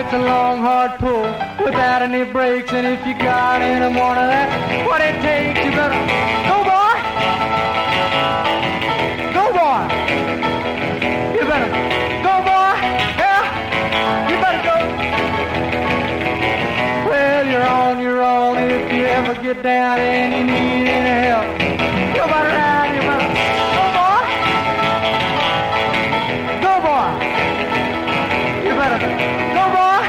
It's a long, hard pull without any brakes, and if you got any more of that, what it takes, you better go, boy. Go, boy. You better go, boy. Yeah, you better go. Well, you're on your own if you ever get down and you need any help. You better ride, you better go, boy. Go, boy. You better go, boy.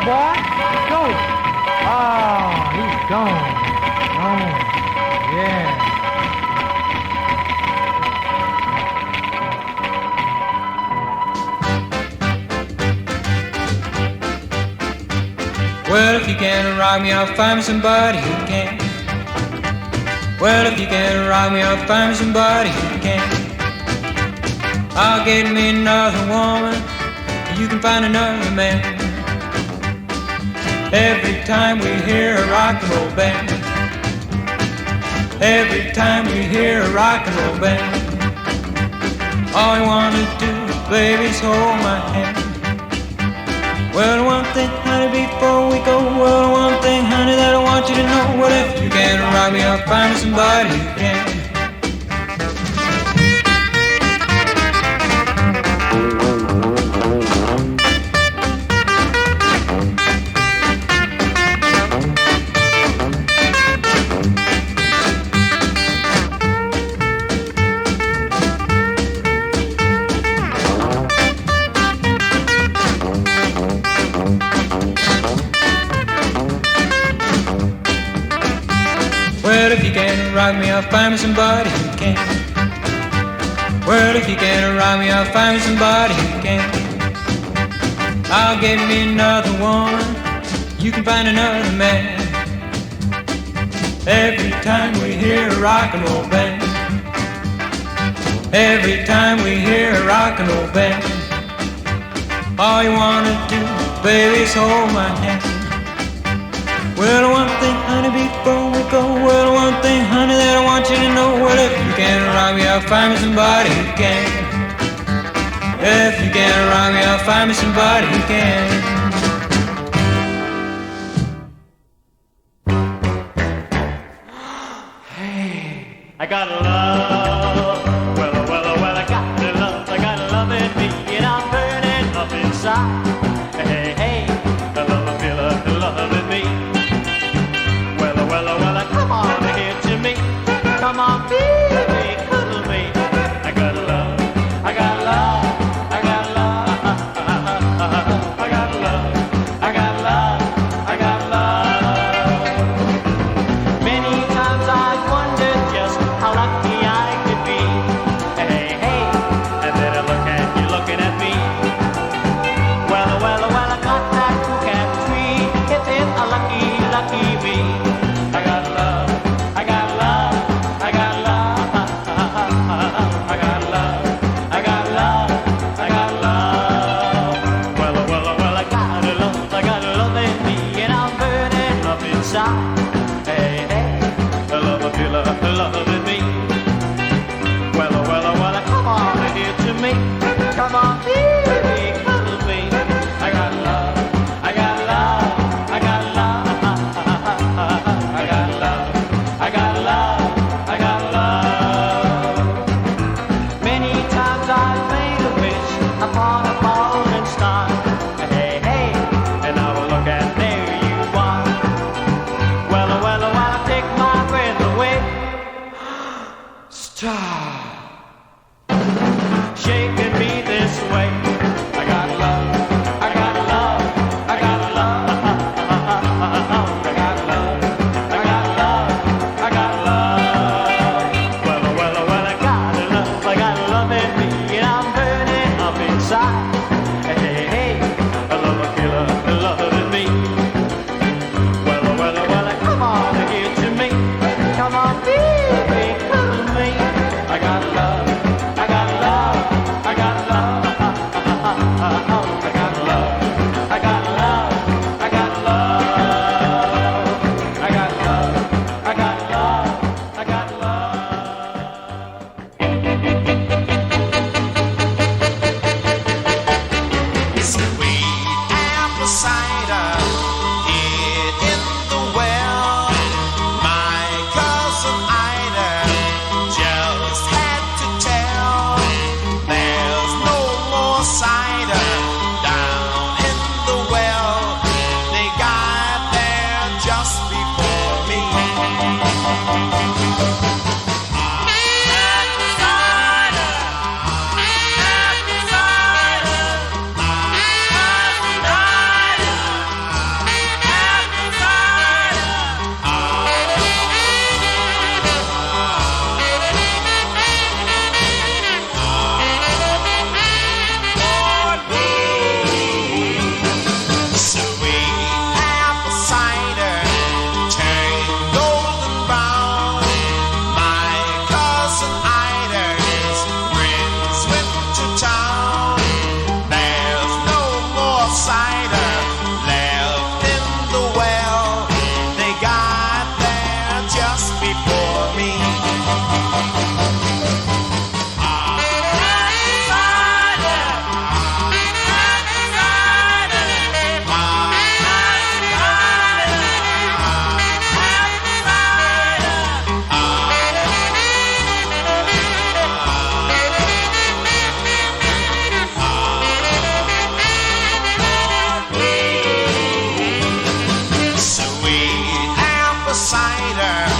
Boy, go. Oh, he's gone. Oh, yeah. Well, if you can't rock me, I'll find me somebody who can. Well, if you can't rock me, I'll find me somebody who can. I'll get me another woman, and you can find another man. Every time we hear a rock and roll band, every time we hear a rock and roll band, all you wanna do, baby, is hold my hand. Well, one thing, honey, before we go, well, one thing, honey, that I want you to know. Well, if you can't rock me, I'll find me somebody who can. Well, if you can't rock me, I'll find me somebody who can. Well, if you can't rock me, I'll find me somebody who can. I'll get me another woman, you can find another man. Every time we hear a rock and roll band, every time we hear a rock and roll band, all you wanna do, baby, is hold my hand. Well, one thing, honey, before we go, well, one thing, honey, that I want you to know. Well, if you can't rock me, I'll find me somebody who can. If you can't rock me, I'll find me somebody who can. I got love, well, I got love in me, and I'm burning up inside. Hey, the love in me. Well, come on here to me, come on, baby, cuddle me. I got love, I got love, I got love, I got love. shaking me this way. I got love, I got love, I got love. I got love, I got love, I got love. Well, I got love in me, and I'm burning up inside. Hey, a love killer, loving me. Well, come on, give it to me. Come on, baby, come to me. I got love, I got love, I got love. I got love, I got love, I got love. I got love, I got love, I got Sweet apple cider, hid in the well. My cousin Ida just had to tell. There's no more cider down in the well. They got there just before me. Sweet apple cider turned golden brown. My cousin Ida's friends went to town. There's no more cider left in the well. They got there just before me. Sweet apple cider